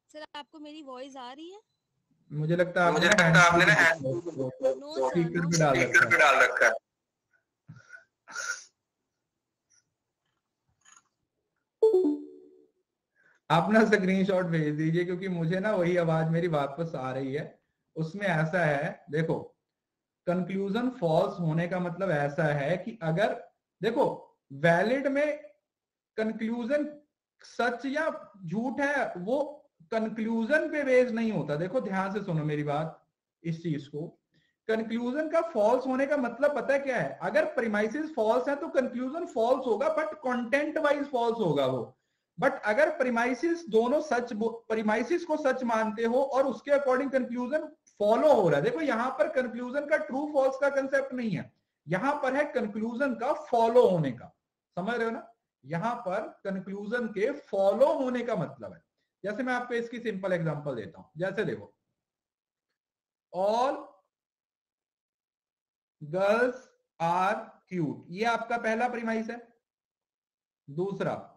सर आपको मेरी वॉइस आ रही है? मुझे लगता है आपने ना स्पीकर पे डाल रखा है। आप ना स्क्रीनशॉट भेज दीजिए क्योंकि मुझे ना वही आवाज मेरी वापस आ रही है। उसमें ऐसा है, देखो कंक्लूजन फॉल्स होने का मतलब ऐसा है कि अगर देखो वैलिड में कंक्लूजन सच या झूठ है वो कंक्लूजन पे बेस नहीं होता। देखो ध्यान से सुनो मेरी बात, इस चीज को कंक्लूजन का फॉल्स होने का मतलब पता है क्या है? अगर प्रीमाइसिस फॉल्स है तो कंक्लूजन फॉल्स होगा बट कंटेंट वाइज फॉल्स होगा वो। बट अगर प्रीमाइसिस दोनों सच, प्रीमाइसिस को सच मानते हो और उसके अकॉर्डिंग कंक्लूजन फॉलो हो रहा है। देखो यहां पर कंक्लूजन का ट्रू फॉल्स का कंसेप्ट नहीं है, यहां पर है कंक्लूजन का फॉलो होने का। समझ रहे हो ना? यहां पर कंक्लूजन के फॉलो होने का मतलब है। जैसे मैं आपको इसकी सिंपल एग्जांपल देता हूं, जैसे देखो ऑल गर्ल्स आर क्यूट, ये आपका पहला प्रीमाइस है। दूसरा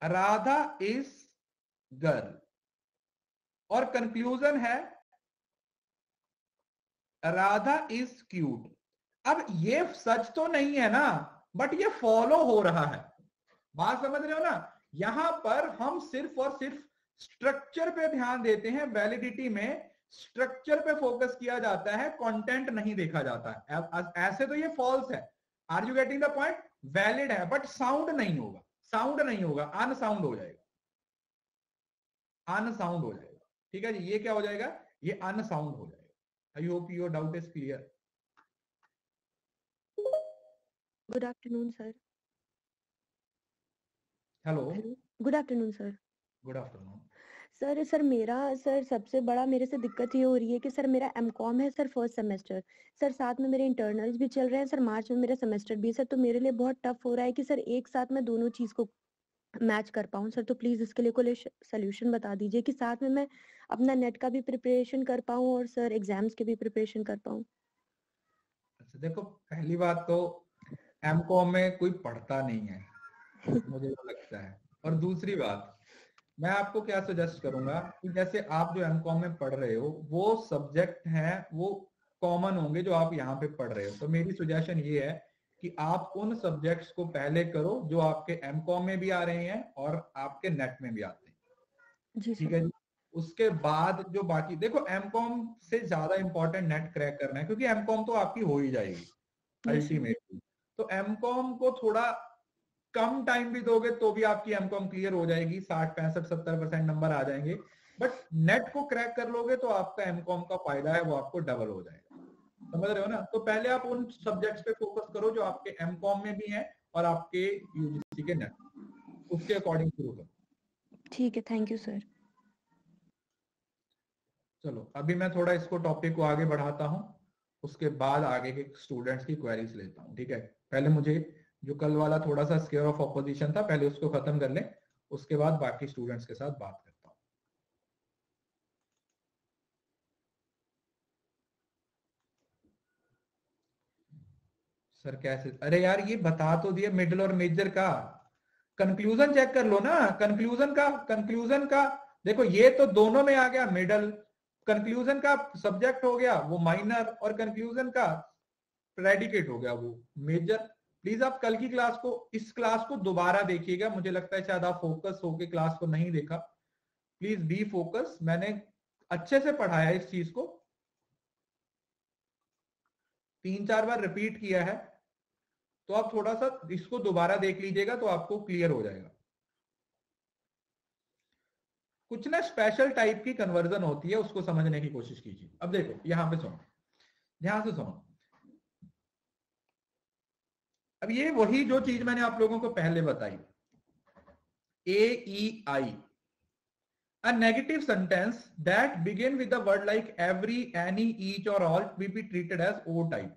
राधा इज गर्ल और कंक्लूजन है राधा इज क्यूट। अब ये सच तो नहीं है ना, बट ये फॉलो हो रहा है। बात समझ रहे हो ना? यहां पर हम सिर्फ और सिर्फ स्ट्रक्चर पे ध्यान देते हैं। वैलिडिटी में स्ट्रक्चर पे फोकस किया जाता है, कंटेंट नहीं देखा जाता है। ऐसे तो ये फॉल्स है। Are you getting the point? Valid है बट साउंड नहीं होगा, अनसाउंड हो जाएगा, अनसाउंड हो जाएगा। ठीक है जी, ये क्या हो जाएगा? ये अनसाउंड हो जाएगा। I hope your doubt is clear. Good afternoon sir. Hello good afternoon sir. Good afternoon. Sir मेरा सबसे बड़ा मेरे से दिक्कत ये हो रही है कि सर मेरा एमकॉम है सर, फर्स्ट सेमेस्टर सर, साथ में मेरे इंटरनल्स भी चल रहे हैं सर, मार्च में मेरा सेमेस्टर भी है सर। तो मेरे लिए बहुत टफ हो रहा है कि सर एक साथ मैं दोनों चीज को मैच कर पाऊँ सर। तो प्लीज इसके लिए कोई सोल्यूशन बता दीजिए कि साथ में मैं अपना नेट का भी प्रिपरेशन कर पाऊँ और सर एग्जाम्स के भी प्रिपरेशन कर पाऊँ। अच्छा देखो, पहली बात तो एमकॉम में कोई पढ़ता नहीं है मुझे तो लगता है। और दूसरी बात मैं आपको क्या सजेस्ट करूंगा कि जैसे आप जो एमकॉम में पढ़ रहे हो वो सब्जेक्ट हैं वो कॉमन होंगे जो आप यहाँ पे पढ़ रहे हो। तो मेरी सजेशन ये है कि आप उन सब्जेक्ट्स को पहले करो जो आपके एमकॉम में भी आ रहे हैं और आपके नेट में भी आते हैं। जी ठीक है जी। उसके बाद जो बाकी, देखो एमकॉम से ज्यादा इंपॉर्टेंट नेट क्रैक करना है क्योंकि एमकॉम तो आपकी हो ही जाएगी अल्टीमेटली। तो एमकॉम को थोड़ा कम टाइम भी दोगे तो भी आपकी एमकॉम क्लियर हो जाएगी, 60 65 70% नंबर आ जाएंगे। बट नेट को क्रैक कर लोगे तो आपका एमकॉम का फायदा है वो आपको डबल हो जाएगा। समझ रहे हो ना? तो पहले आप उन सब्जेक्ट्स पे फोकस करो जो आपके एमकॉम में भी हैं और आपके यूजीसी के नेट, उसके अकॉर्डिंग शुरू करो। ठीक है, थैंक यू सर। चलो अभी मैं थोड़ा इसको टॉपिक को आगे बढ़ाता हूँ, उसके बाद आगे के स्टूडेंट्स की क्वेरीज लेता हूँ। ठीक है, पहले मुझे जो कल वाला थोड़ा सा स्केयर ऑफ ऑपोजिशन था पहले उसको खत्म कर लें, उसके बाद बाकी स्टूडेंट्स के साथ बात करता हूँ। सर कैसे? अरे यार ये बता तो दिया मिडिल और मेजर का। कंक्लूजन चेक कर लो ना, कंक्लूजन का देखो ये तो दोनों में आ गया मिडल, कंक्लूजन का सब्जेक्ट हो गया वो माइनर और कंक्लूजन का प्रेडिकेट हो गया वो मेजर। प्लीज आप कल की क्लास को, इस क्लास को दोबारा देखिएगा, मुझे लगता है शायद आप फोकस होके क्लास को नहीं देखा। प्लीज बी फोकस, मैंने अच्छे से पढ़ाया इस चीज को, 3-4 बार रिपीट किया है। तो आप थोड़ा सा इसको दोबारा देख लीजिएगा तो आपको क्लियर हो जाएगा। कुछ ना स्पेशल टाइप की कन्वर्जन होती है, उसको समझने की कोशिश कीजिए। अब देखो यहां पे सुनो, ध्यान से सुनो। अब ये वही जो चीज मैंने आप लोगों को पहले बताई, AEI, a negative sentence that begin with the word like every, any, each or all will be treated as O type।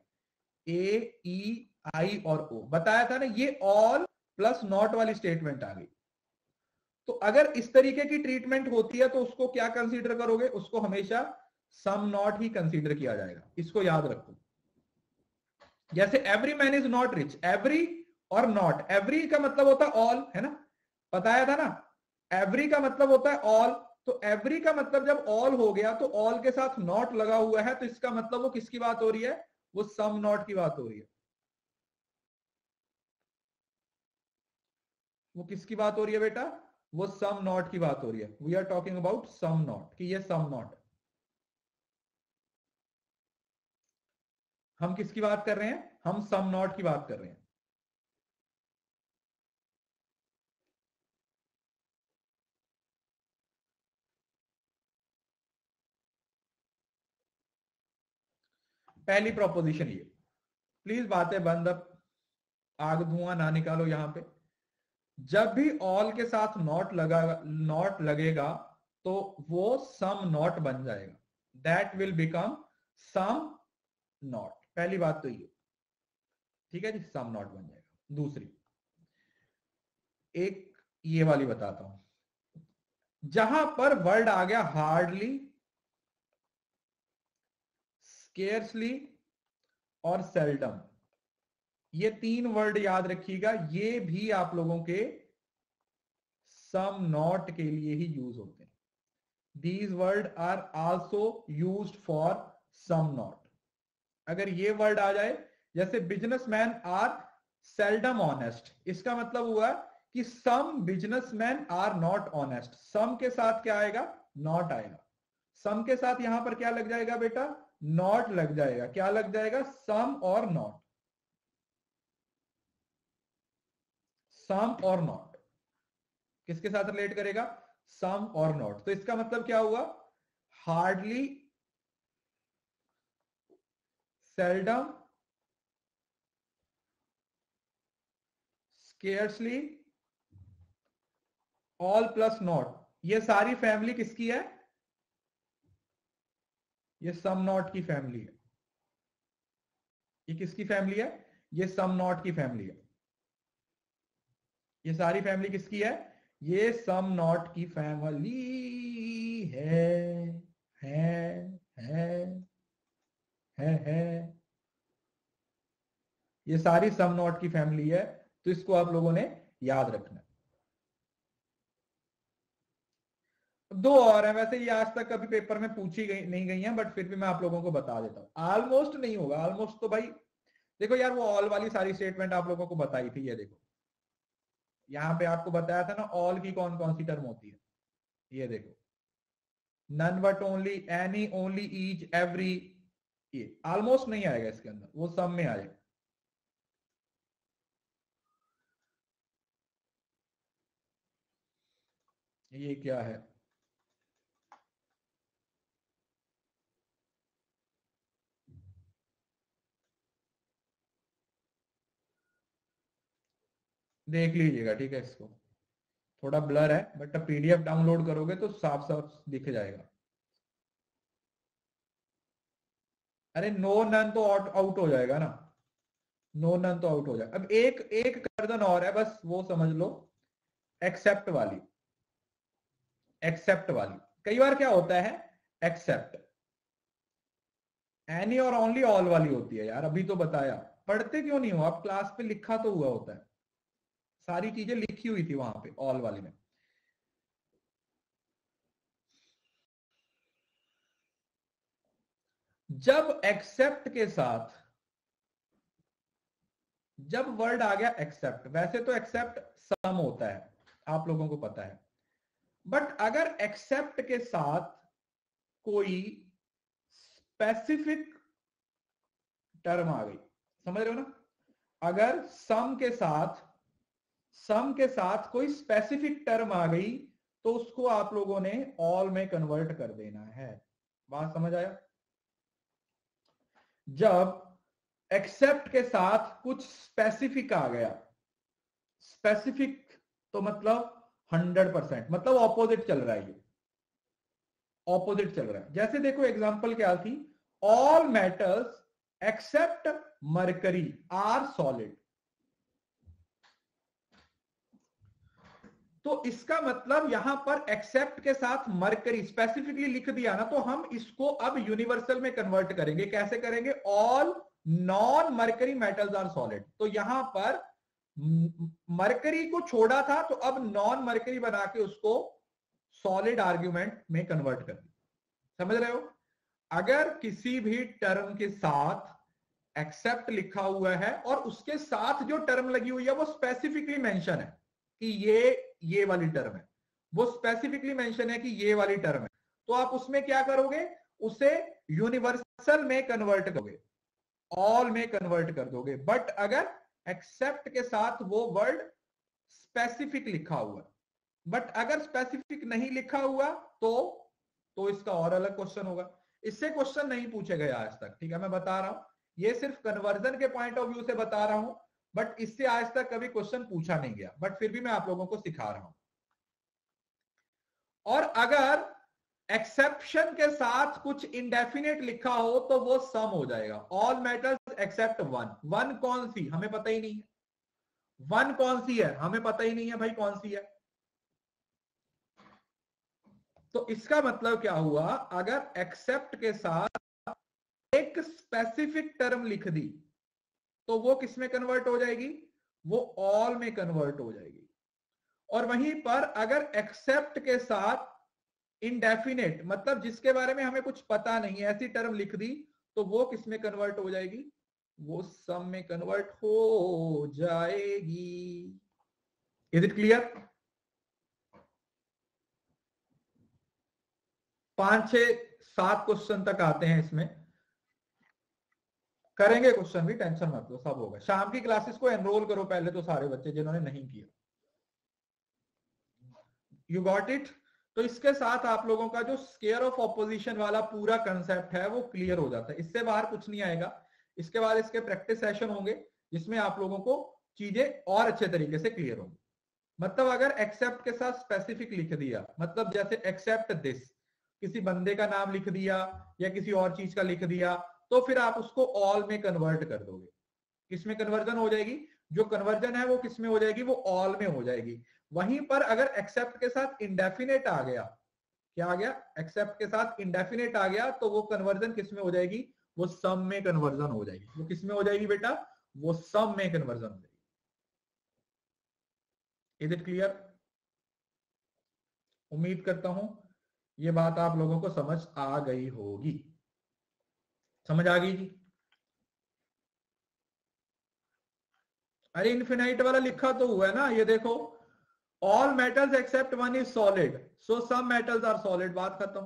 A, E, I और O बताया था ना, ये all प्लस नॉट वाली स्टेटमेंट आ गई। तो अगर इस तरीके की ट्रीटमेंट होती है तो उसको क्या कंसीडर करोगे? उसको हमेशा सम नॉट ही कंसीडर किया जाएगा, इसको याद रखो। जैसे every man is not rich, every और नॉट, एवरी का मतलब होता है ऑल, है ना, बताया था ना, एवरी का मतलब होता है ऑल। तो एवरी का मतलब जब ऑल हो गया तो ऑल के साथ नॉट लगा हुआ है, तो इसका मतलब वो किसकी बात हो रही है? वो सम नॉट की बात हो रही है। वो किसकी बात हो रही है बेटा? वो सम नॉट की बात हो रही है। We are talking about some not, कि ये सम नॉट। हम किसकी बात कर रहे हैं? हम सम नॉट की बात कर रहे हैं। पहली प्रोपोजिशन ये, प्लीज बातें बंद, अब आग धुआं ना निकालो यहां पे। जब भी ऑल के साथ नॉट लगेगा तो वो सम नॉट बन जाएगा, that will become some not. पहली बात तो ये, ठीक है जी, सम नॉट बन जाएगा। दूसरी एक ये वाली बताता हूं, जहां पर वर्ड आ गया हार्डली, स्केर्सली और सेल्डम, ये तीन वर्ड याद रखिएगा, ये भी आप लोगों के सम नॉट के लिए ही यूज होते हैं। These words are also used for some not। अगर ये वर्ड आ जाए, जैसे बिजनेसमैन आर सेल्डम ऑनेस्ट, इसका मतलब हुआ कि सम बिजनेसमैन आर नॉट ऑनेस्ट। सम के साथ क्या आएगा? नॉट आएगा। सम के साथ यहां पर क्या लग जाएगा बेटा? नॉट लग जाएगा। क्या लग जाएगा? सम और नॉट, सम और नॉट किसके साथ रिलेट करेगा? सम और नॉट। तो इसका मतलब क्या हुआ? Hardly, seldom, scarcely, all plus not, ये सारी फैमिली किसकी है? ये सम नॉट की फैमिली है। ये किसकी फैमिली है? ये सम नॉट की फैमिली है। ये सारी फैमिली किसकी है? ये सम नॉट की फैमिली है, है, है। ये सारी सम नॉट की फैमिली है, तो इसको आप लोगों ने याद रखना है। दो और है, वैसे ये आज तक कभी पेपर में पूछी नहीं गई है, बट फिर भी मैं आप लोगों को बता देता हूं। ऑलमोस्ट नहीं होगा, ऑलमोस्ट तो भाई देखो यार, वो ऑल वाली सारी स्टेटमेंट आप लोगों को बताई थी। ये देखो यहां पे आपको बताया था ना, ऑल की कौन कौन सी टर्म होती है। ये देखो, none but only, any, only, each, every, ये ऑलमोस्ट नहीं आएगा इसके अंदर, वो सब में आएगा। ये क्या है? देख लीजिएगा, ठीक है। इसको थोड़ा ब्लर है, बट PDF डाउनलोड करोगे तो साफ साफ दिख जाएगा। अरे नो नन तो आउट हो जाएगा ना, नो नन तो आउट हो जाएगा। अब एक एक कर्जन और है, बस वो समझ लो, एक्सेप्ट वाली। एक्सेप्ट वाली कई बार क्या होता है, एक्सेप्ट एनी और ओनली ऑल वाली होती है यार। अभी तो बताया, पढ़ते क्यों नहीं हो आप? क्लास पे लिखा तो हुआ होता है, सारी चीजें लिखी हुई थी वहां पे ऑल वाली में। जब एक्सेप्ट के साथ, जब वर्ड आ गया एक्सेप्ट, वैसे तो एक्सेप्ट सम होता है, आप लोगों को पता है, बट अगर एक्सेप्ट के साथ कोई स्पेसिफिक टर्म आ गई, समझ रहे हो ना? अगर सम के साथ कोई स्पेसिफिक टर्म आ गई तो उसको आप लोगों ने ऑल में कन्वर्ट कर देना है। बात समझ आया? जब एक्सेप्ट के साथ कुछ स्पेसिफिक आ गया, स्पेसिफिक तो मतलब 100%, मतलब ऑपोजिट चल रहा है, ये ऑपोजिट चल रहा है। जैसे देखो एग्जांपल क्या थी, all metals except mercury are solid. तो इसका मतलब यहां पर एक्सेप्ट के साथ मरकरी स्पेसिफिकली लिख दिया ना, तो हम इसको अब यूनिवर्सल में कन्वर्ट करेंगे। कैसे करेंगे? All non mercury metals are solid. तो यहां पर मरकरी को छोड़ा था, तो अब नॉन मरकरी बना के उसको सॉलिड आर्ग्यूमेंट में कन्वर्ट कर दिया। समझ रहे हो? अगर किसी भी टर्म के साथ एक्सेप्ट लिखा हुआ है और उसके साथ जो टर्म लगी हुई है वो स्पेसिफिकली मेंशन है कि ये वाली टर्म है, वो स्पेसिफिकली मेंशन है कि ये वाली टर्म है, तो आप उसमें क्या करोगे? उसे यूनिवर्सल में कन्वर्ट करोगे, ऑल में कन्वर्ट कर दोगे। बट अगर एक्सेप्ट के साथ वो वर्ड स्पेसिफिक लिखा हुआ है, बट अगर स्पेसिफिक नहीं लिखा हुआ तो इसका और अलग क्वेश्चन होगा। इससे क्वेश्चन नहीं पूछे गए आज तक, ठीक है? मैं बता रहा हूं, ये सिर्फ कन्वर्जन के पॉइंट ऑफ व्यू से बता रहा हूं, बट इससे आज तक कभी क्वेश्चन पूछा नहीं गया, बट फिर भी मैं आप लोगों को सिखा रहा हूं। और अगर एक्सेप्शन के साथ कुछ इंडेफिनेट लिखा हो तो वो सम हो जाएगा। All metals except one. One कौन सी? हमें पता ही नहीं है। वन कौन सी है? हमें पता ही नहीं है भाई कौन सी है। तो इसका मतलब क्या हुआ? अगर एक्सेप्ट के साथ एक स्पेसिफिक टर्म लिख दी तो वो किस में कन्वर्ट हो जाएगी? वो ऑल में कन्वर्ट हो जाएगी। और वहीं पर अगर एक्सेप्ट के साथ इंडेफिनेट, मतलब जिसके बारे में हमें कुछ पता नहीं है, ऐसी टर्म लिख दी तो वो किस में कन्वर्ट हो जाएगी? वो सम में कन्वर्ट हो जाएगी। Is it clear? 5, 6, 7 क्वेश्चन तक आते हैं इसमें, करेंगे क्वेश्चन भी, टेंशन मत लो, सब होगा। शाम की क्लासेस को एनरोल करो पहले तो सारे बच्चे जिन्होंने नहीं किया। You got it? तो इसके साथ आप लोगों का जो स्केयर ऑफ ऑपोजिशन वाला पूरा कंसेप्ट है वो क्लियर हो जाता है। इससे बाहर कुछ नहीं आएगा। इसके बाद इसके प्रैक्टिस सेशन होंगे जिसमें आप लोगों को चीजें और अच्छे तरीके से क्लियर होंगी। मतलब अगर एक्सेप्ट के साथ स्पेसिफिक लिख दिया, मतलब जैसे एक्सेप्ट दिस, किसी बंदे का नाम लिख दिया या किसी और चीज का लिख दिया, तो फिर आप उसको ऑल में कन्वर्ट कर दोगे। किसमें कन्वर्जन हो जाएगी? जो कन्वर्जन है वो किसमें हो जाएगी? वो ऑल में हो जाएगी। वहीं पर अगर एक्सेप्ट के साथ इंडेफिनेट आ गया, क्या आ गया? एक्सेप्ट के साथ इंडेफिनेट आ गया तो वो कन्वर्जन किसमें हो जाएगी? वो सम में कन्वर्जन हो जाएगी। वो किसमें हो जाएगी बेटा? वो सम में कन्वर्जन हो जाएगी। Is it clear? उम्मीद करता हूं ये बात आप लोगों को समझ आ गई होगी। समझ आ गई जी? अरे इन्फिनाइट वाला लिखा तो हुआ है ना, ये देखो, all metals except one is solid, so some metals are solid. बात खत्म।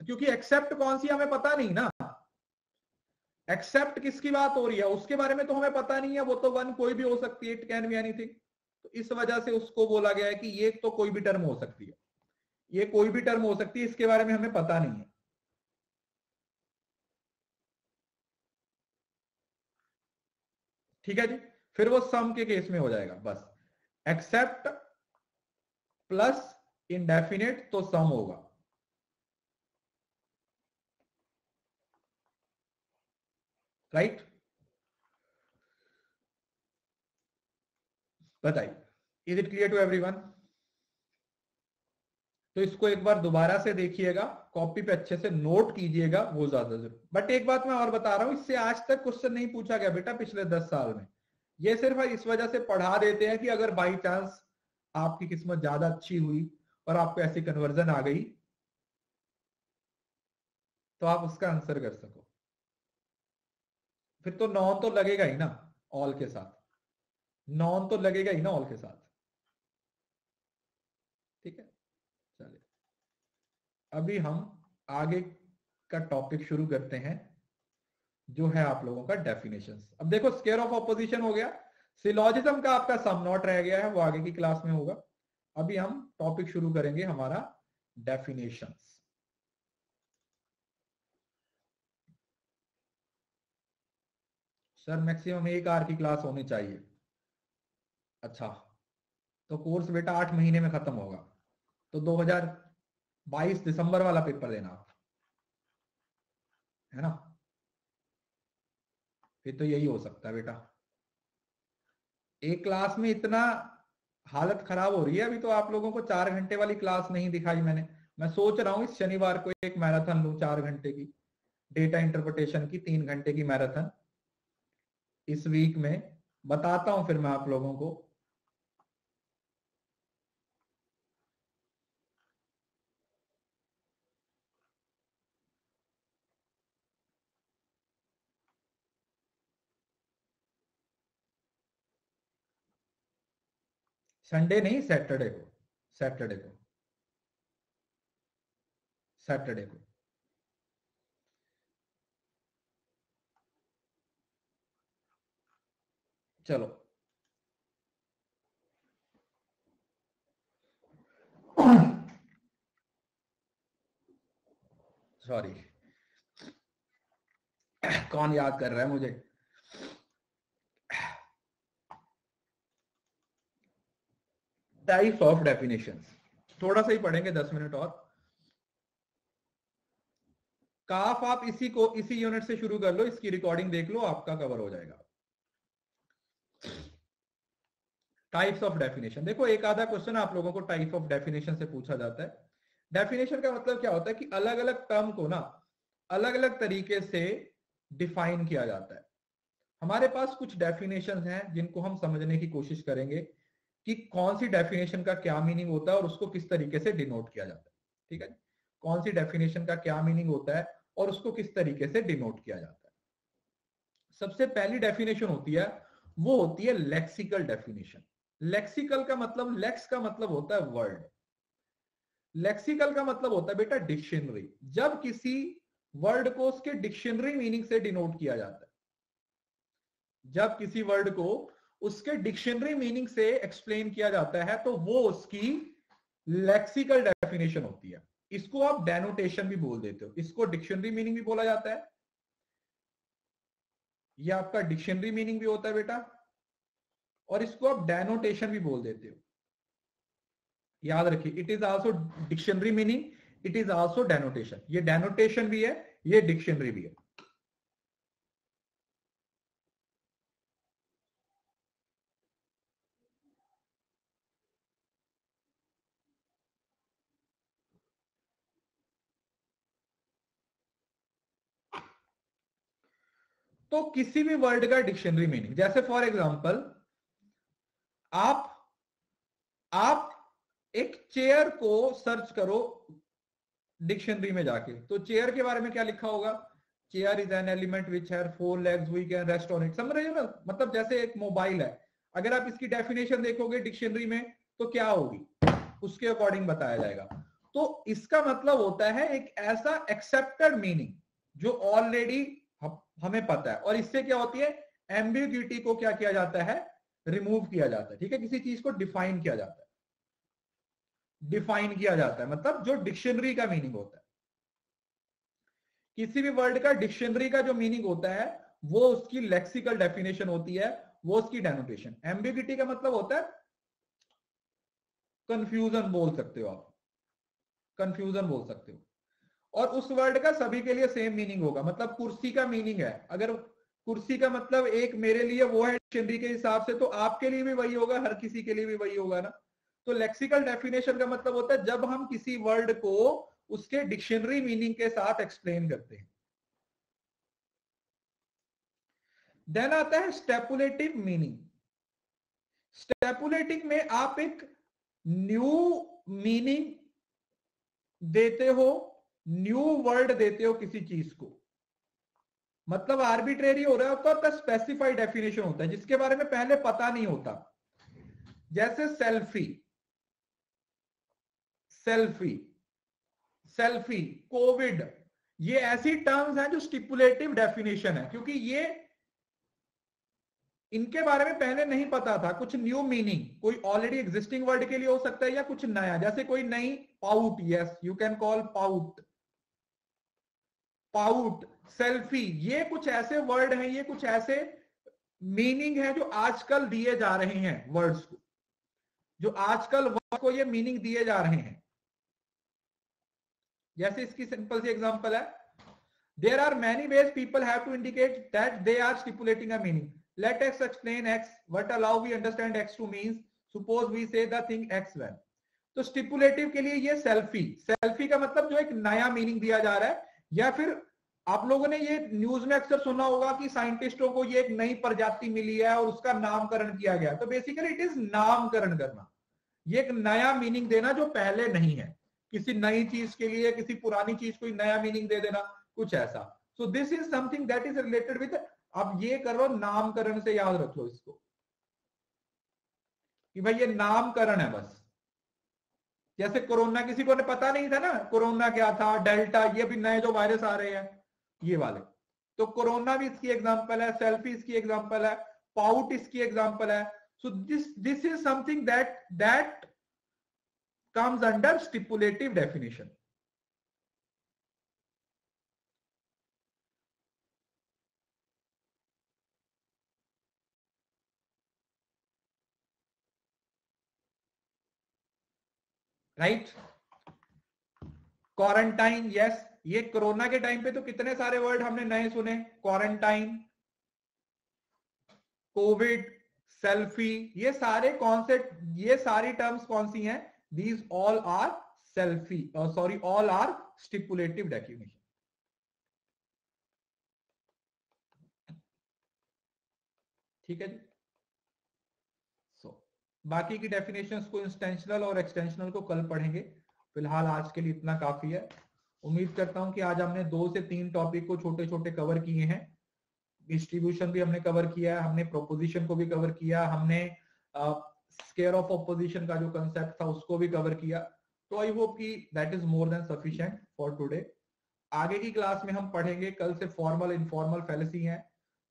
क्योंकि एक्सेप्ट कौन सी हमें पता नहीं ना, एक्सेप्ट किसकी बात हो रही है उसके बारे में तो हमें पता नहीं है। वो तो वन कोई भी हो सकती है, इट कैन बी एनीथिंग। तो इस वजह से उसको बोला गया है कि ये तो कोई भी टर्म हो सकती है, ये कोई भी टर्म हो सकती है, इसके बारे में हमें पता नहीं है। ठीक है जी? फिर वो सम के केस में हो जाएगा बस। एक्सेप्ट प्लस इंडेफिनेट तो सम होगा। राइट? बताइए, is it clear to everyone? तो इसको एक बार दोबारा से देखिएगा, कॉपी पे अच्छे से नोट कीजिएगा, वो ज्यादा जरूर। बट एक बात मैं और बता रहा हूं, इससे आज तक क्वेश्चन नहीं पूछा गया बेटा पिछले 10 साल में। ये सिर्फ इस वजह से पढ़ा देते हैं कि अगर बाई चांस आपकी किस्मत ज्यादा अच्छी हुई और आपको ऐसी कन्वर्जन आ गई तो आप उसका आंसर कर सको। फिर तो नॉन तो लगेगा ही ना ऑल के साथ, नॉन तो लगेगा ही ना ऑल के साथ। ठीक है, चलिए अभी हम आगे का टॉपिक शुरू करते हैं जो है आप लोगों का डेफिनेशन। अब देखो स्क्वायर ऑफ ऑपोजिशन हो गया, सिलोजिज्म का आपका सम नॉट रह गया है, वो आगे की क्लास में होगा। अभी हम टॉपिक शुरू करेंगे हमारा डेफिनेशंस। सर मैक्सिमम 1 आवर की क्लास होनी चाहिए। अच्छा, तो कोर्स बेटा 8 महीने में खत्म होगा, तो 2022 दिसंबर वाला पेपर देना आप, है ना? फिर तो यही हो सकता है बेटा। एक क्लास में इतना हालत खराब हो रही है। अभी तो आप लोगों को 4 घंटे वाली क्लास नहीं दिखाई मैंने। मैं सोच रहा हूं इस शनिवार को एक मैराथन लूं 4 घंटे की, डेटा इंटरप्रिटेशन की 3 घंटे की मैराथन इस वीक में। बताता हूं फिर मैं आप लोगों को। संडे नहीं, सैटरडे को, सैटरडे को, सैटरडे को। चलो सॉरी, कौन याद कर रहा है मुझे? टाइप ऑफ डेफिनेशन थोड़ा सा ही पढ़ेंगे, 10 मिनट और। काफ आप इसी यूनिट से शुरू कर लो, इसकी रिकॉर्डिंग देख लो, आपका कवर हो जाएगा। टाइप्स ऑफ डेफिनेशन, देखो एक आधा क्वेश्चन आप लोगों को टाइप ऑफ डेफिनेशन से पूछा जाता है। डेफिनेशन का मतलब क्या होता है कि अलग अलग टर्म को ना अलग अलग तरीके से डिफाइन किया जाता है। हमारे पास कुछ डेफिनेशन हैं जिनको हम समझने की कोशिश करेंगे कि कौन सी डेफिनेशन का क्या मीनिंग होता है और उसको किस तरीके से डिनोट किया जाता है। ठीक है, कौन सी डेफिनेशन का क्या मीनिंग होता है और उसको किस तरीके से डिनोट किया जाता है। सबसे पहली डेफिनेशन होती है, वो होती है लेक्सिकल डेफिनेशन। लेक्सिकल का मतलब, लेक्स का मतलब होता है वर्ड, लेक्सिकल का मतलब होता है बेटा डिक्शनरी। जब किसी वर्ड को उसके डिक्शनरी मीनिंग से डिनोट किया जाता है, जब किसी वर्ड को उसके डिक्शनरी मीनिंग से एक्सप्लेन किया जाता है, तो वो उसकी लेक्सिकल डेफिनेशन होती है। इसको आप डेनोटेशन भी बोल देते हो, इसको डिक्शनरी मीनिंग भी बोला जाता है। ये आपका डिक्शनरी मीनिंग भी होता है बेटा, और इसको आप डेनोटेशन भी बोल देते हो। याद रखिए, it is also dictionary meaning, it is also denotation. ये डेनोटेशन भी है, ये डिक्शनरी भी है। तो किसी भी वर्ड का डिक्शनरी मीनिंग, जैसे फॉर एग्जांपल आप एक चेयर को सर्च करो डिक्शनरी में जाके, तो चेयर के बारे में क्या लिखा होगा? Chair is an element which have 4 legs, we can rest on it. समझ रहे हो ना? मतलब जैसे एक मोबाइल है, अगर आप इसकी डेफिनेशन देखोगे डिक्शनरी में तो क्या होगी, उसके अकॉर्डिंग बताया जाएगा। तो इसका मतलब होता है एक ऐसा एक्सेप्टेड मीनिंग जो ऑलरेडी हमें पता है, और इससे क्या होती है, एम्बिग्यूटी को क्या किया जाता है, रिमूव किया जाता है। ठीक है, किसी चीज को डिफाइन किया जाता है, डिफाइन किया जाता है मतलब जो डिक्शनरी का मीनिंग होता है। किसी भी वर्ड का डिक्शनरी का जो मीनिंग होता है वो उसकी लेक्सिकल डेफिनेशन होती है, वो उसकी डेनोटेशन। एम्बिग्यूटी का मतलब होता है कंफ्यूजन, बोल सकते हो आप, कंफ्यूजन बोल सकते हो। और उस वर्ड का सभी के लिए सेम मीनिंग होगा। मतलब कुर्सी का मीनिंग है, अगर कुर्सी का मतलब एक मेरे लिए वो है डिक्शनरी के हिसाब से, तो आपके लिए भी वही होगा, हर किसी के लिए भी वही होगा ना। तो लेक्सिकल डेफिनेशन का मतलब होता है जब हम किसी वर्ड को उसके डिक्शनरी मीनिंग के साथ एक्सप्लेन करते हैं। देन आता है स्टेपुलेटिव मीनिंग। स्टेपुलेटिव में आप एक न्यू मीनिंग देते हो, न्यू वर्ड देते हो किसी चीज को। मतलब आर्बिट्रेरी हो रहा होता है, स्पेसिफाइड डेफिनेशन होता है जिसके बारे में पहले पता नहीं होता। जैसे सेल्फी, सेल्फी, सेल्फी, कोविड, ये ऐसी टर्म्स हैं जो स्टिपुलेटिव डेफिनेशन है, क्योंकि ये इनके बारे में पहले नहीं पता था। कुछ न्यू मीनिंग, कोई ऑलरेडी एग्जिस्टिंग वर्ड के लिए हो सकता है या कुछ नया, जैसे कोई नई pout, yes you can call pout, pout, selfie, ये कुछ ऐसे वर्ड हैं, ये कुछ ऐसे मीनिंग है जो आजकल दिए जा रहे हैं वर्ड्स को, जो आजकल वर्ड को ये मीनिंग दिए जा रहे हैं। जैसे इसकी सिंपल सी एग्जांपल है, there are many ways people have to indicate that they are stipulating a meaning, let X explain X, what allow we understand X to means, suppose we say the thing X when. तो stipulative के लिए ये selfie, selfie का मतलब जो एक नया meaning दिया जा रहा है, या फिर आप लोगों ने ये न्यूज में अक्सर सुना होगा कि साइंटिस्टों को ये एक नई प्रजाति मिली है और उसका नामकरण किया गया। तो बेसिकली इट इज नामकरण करना, ये एक नया मीनिंग देना जो पहले नहीं है, किसी नई चीज के लिए किसी पुरानी चीज को नया मीनिंग दे देना, कुछ ऐसा। सो this is something that is related with, अब ये करो नामकरण से याद रख लो इसको कि भाई ये नामकरण है बस। जैसे कोरोना, किसी को ने पता नहीं था ना कोरोना क्या था, डेल्टा, ये भी नए जो वायरस आ रहे हैं ये वाले, तो कोरोना भी इसकी एग्जांपल है, सेल्फी इसकी एग्जांपल है, पाउट इसकी एग्जांपल है। सो this is something that comes under stipulative definition. Right, quarantine, yes, ये कोरोना के टाइम पे तो कितने सारे वर्ड हमने नए सुने, क्वारंटाइन, कोविड, सेल्फी, ये सारे कॉन्सेप्ट, ये सारी टर्म्स कौन सी हैं? These all are selfie, all are stipulative definition. ठीक है जी। बाकी की डेफिनेशंस को इंस्टेंशनल और एक्सटेंशनल को कल पढ़ेंगे, फिलहाल आज के लिए इतना काफी है। उम्मीद करता हूं कि आज हमने 2 से 3 टॉपिक को छोटे छोटे कवर किए हैं। डिस्ट्रीब्यूशन भी हमने कवर किया है, हमने प्रोपोजिशन को भी कवर किया, हमने स्केयर ऑफ ऑपोजिशन का जो कंसेप्ट था उसको भी कवर किया। तो आई होप कि that is more than sufficient for today. आगे की क्लास में हम पढ़ेंगे, कल से फॉर्मल इनफॉर्मल फैलेसी है,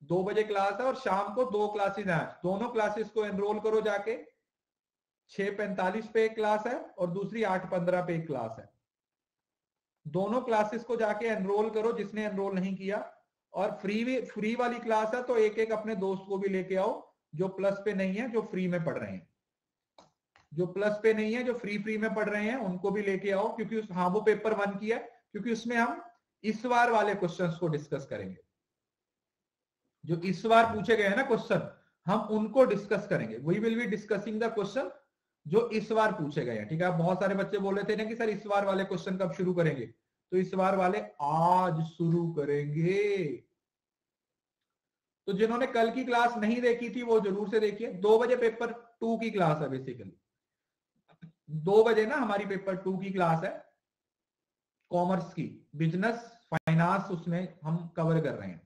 2 बजे क्लास है और शाम को 2 क्लासेस हैं। दोनों क्लासेस को एनरोल करो जाके, 6:45 पे एक क्लास है और दूसरी 8:15 पे एक क्लास है। दोनों क्लासेस को जाके एनरोल करो जिसने एनरोल नहीं किया, और फ्री वाली क्लास है तो एक एक अपने दोस्त को भी लेके आओ जो प्लस पे नहीं है, जो फ्री में पढ़ रहे हैं, जो प्लस पे नहीं है, जो फ्री में पढ़ रहे हैं उनको भी लेके आओ, क्योंकि वो पेपर 1 की है, क्योंकि उसमें हम इस बार वाले क्वेश्चंस को डिस्कस करेंगे। जो इस बार पूछे गए हैं ना क्वेश्चन, हम उनको डिस्कस करेंगे। We will be discussing the question जो इस बार पूछे गए हैं। ठीक है, बहुत सारे बच्चे बोल रहे थे ना कि सर इस बार वाले क्वेश्चन कब शुरू करेंगे, तो इस बार वाले आज शुरू करेंगे। तो जिन्होंने कल की क्लास नहीं देखी थी वो जरूर से देखिए। 2 बजे पेपर 2 की क्लास है, बेसिकली 2 बजे ना हमारी पेपर 2 की क्लास है, कॉमर्स की, बिजनेस फाइनेंस उसमें हम कवर कर रहे हैं।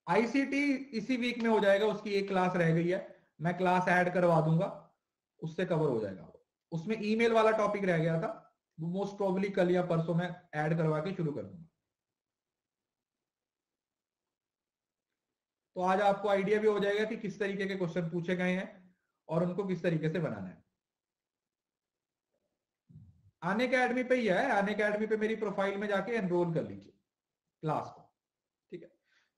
आईसीटी इसी वीक में हो जाएगा, उसकी एक क्लास रह गई है, मैं क्लास ऐड करवा दूंगा, उससे कवर हो जाएगा। उसमें ईमेल वाला टॉपिक रह गया था, वो मोस्ट प्रोबेबली कल या परसों में ऐड करवा के शुरू कर दूंगा। तो आज आपको आइडिया भी हो जाएगा कि किस तरीके के क्वेश्चन पूछे गए हैं और उनको किस तरीके से बनाना है। आने अकेडमी पे ही है, आने अकेडमी पे मेरी प्रोफाइल में जाके एनरोल कर लीजिए क्लास को। ठीक है,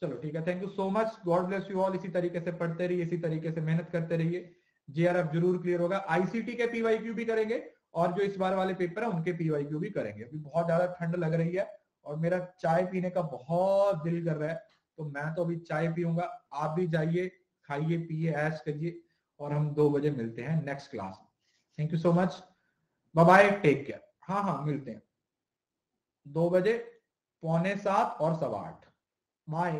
चलो ठीक है, thank you so much, God bless you all. इसी तरीके से पढ़ते रहिए, इसी तरीके से मेहनत करते रहिए, जेआरएफ जरूर क्लियर होगा। आईसीटी के पीवाईक्यू भी करेंगे और जो इस बार वाले पेपर है उनके पीवाईक्यू भी करेंगे। अभी बहुत ज्यादा ठंड लग रही है और मेरा चाय पीने का बहुत दिल कर रहा है, तो मैं तो अभी चाय पीऊंगा। आप भी जाइए, खाइए पिए, ऐश करिए, और हम 2 बजे मिलते हैं नेक्स्ट क्लास में। Thank you so much, bye bye, take care. हाँ मिलते हैं 2 बजे, 6:45 और 7:15। बाय।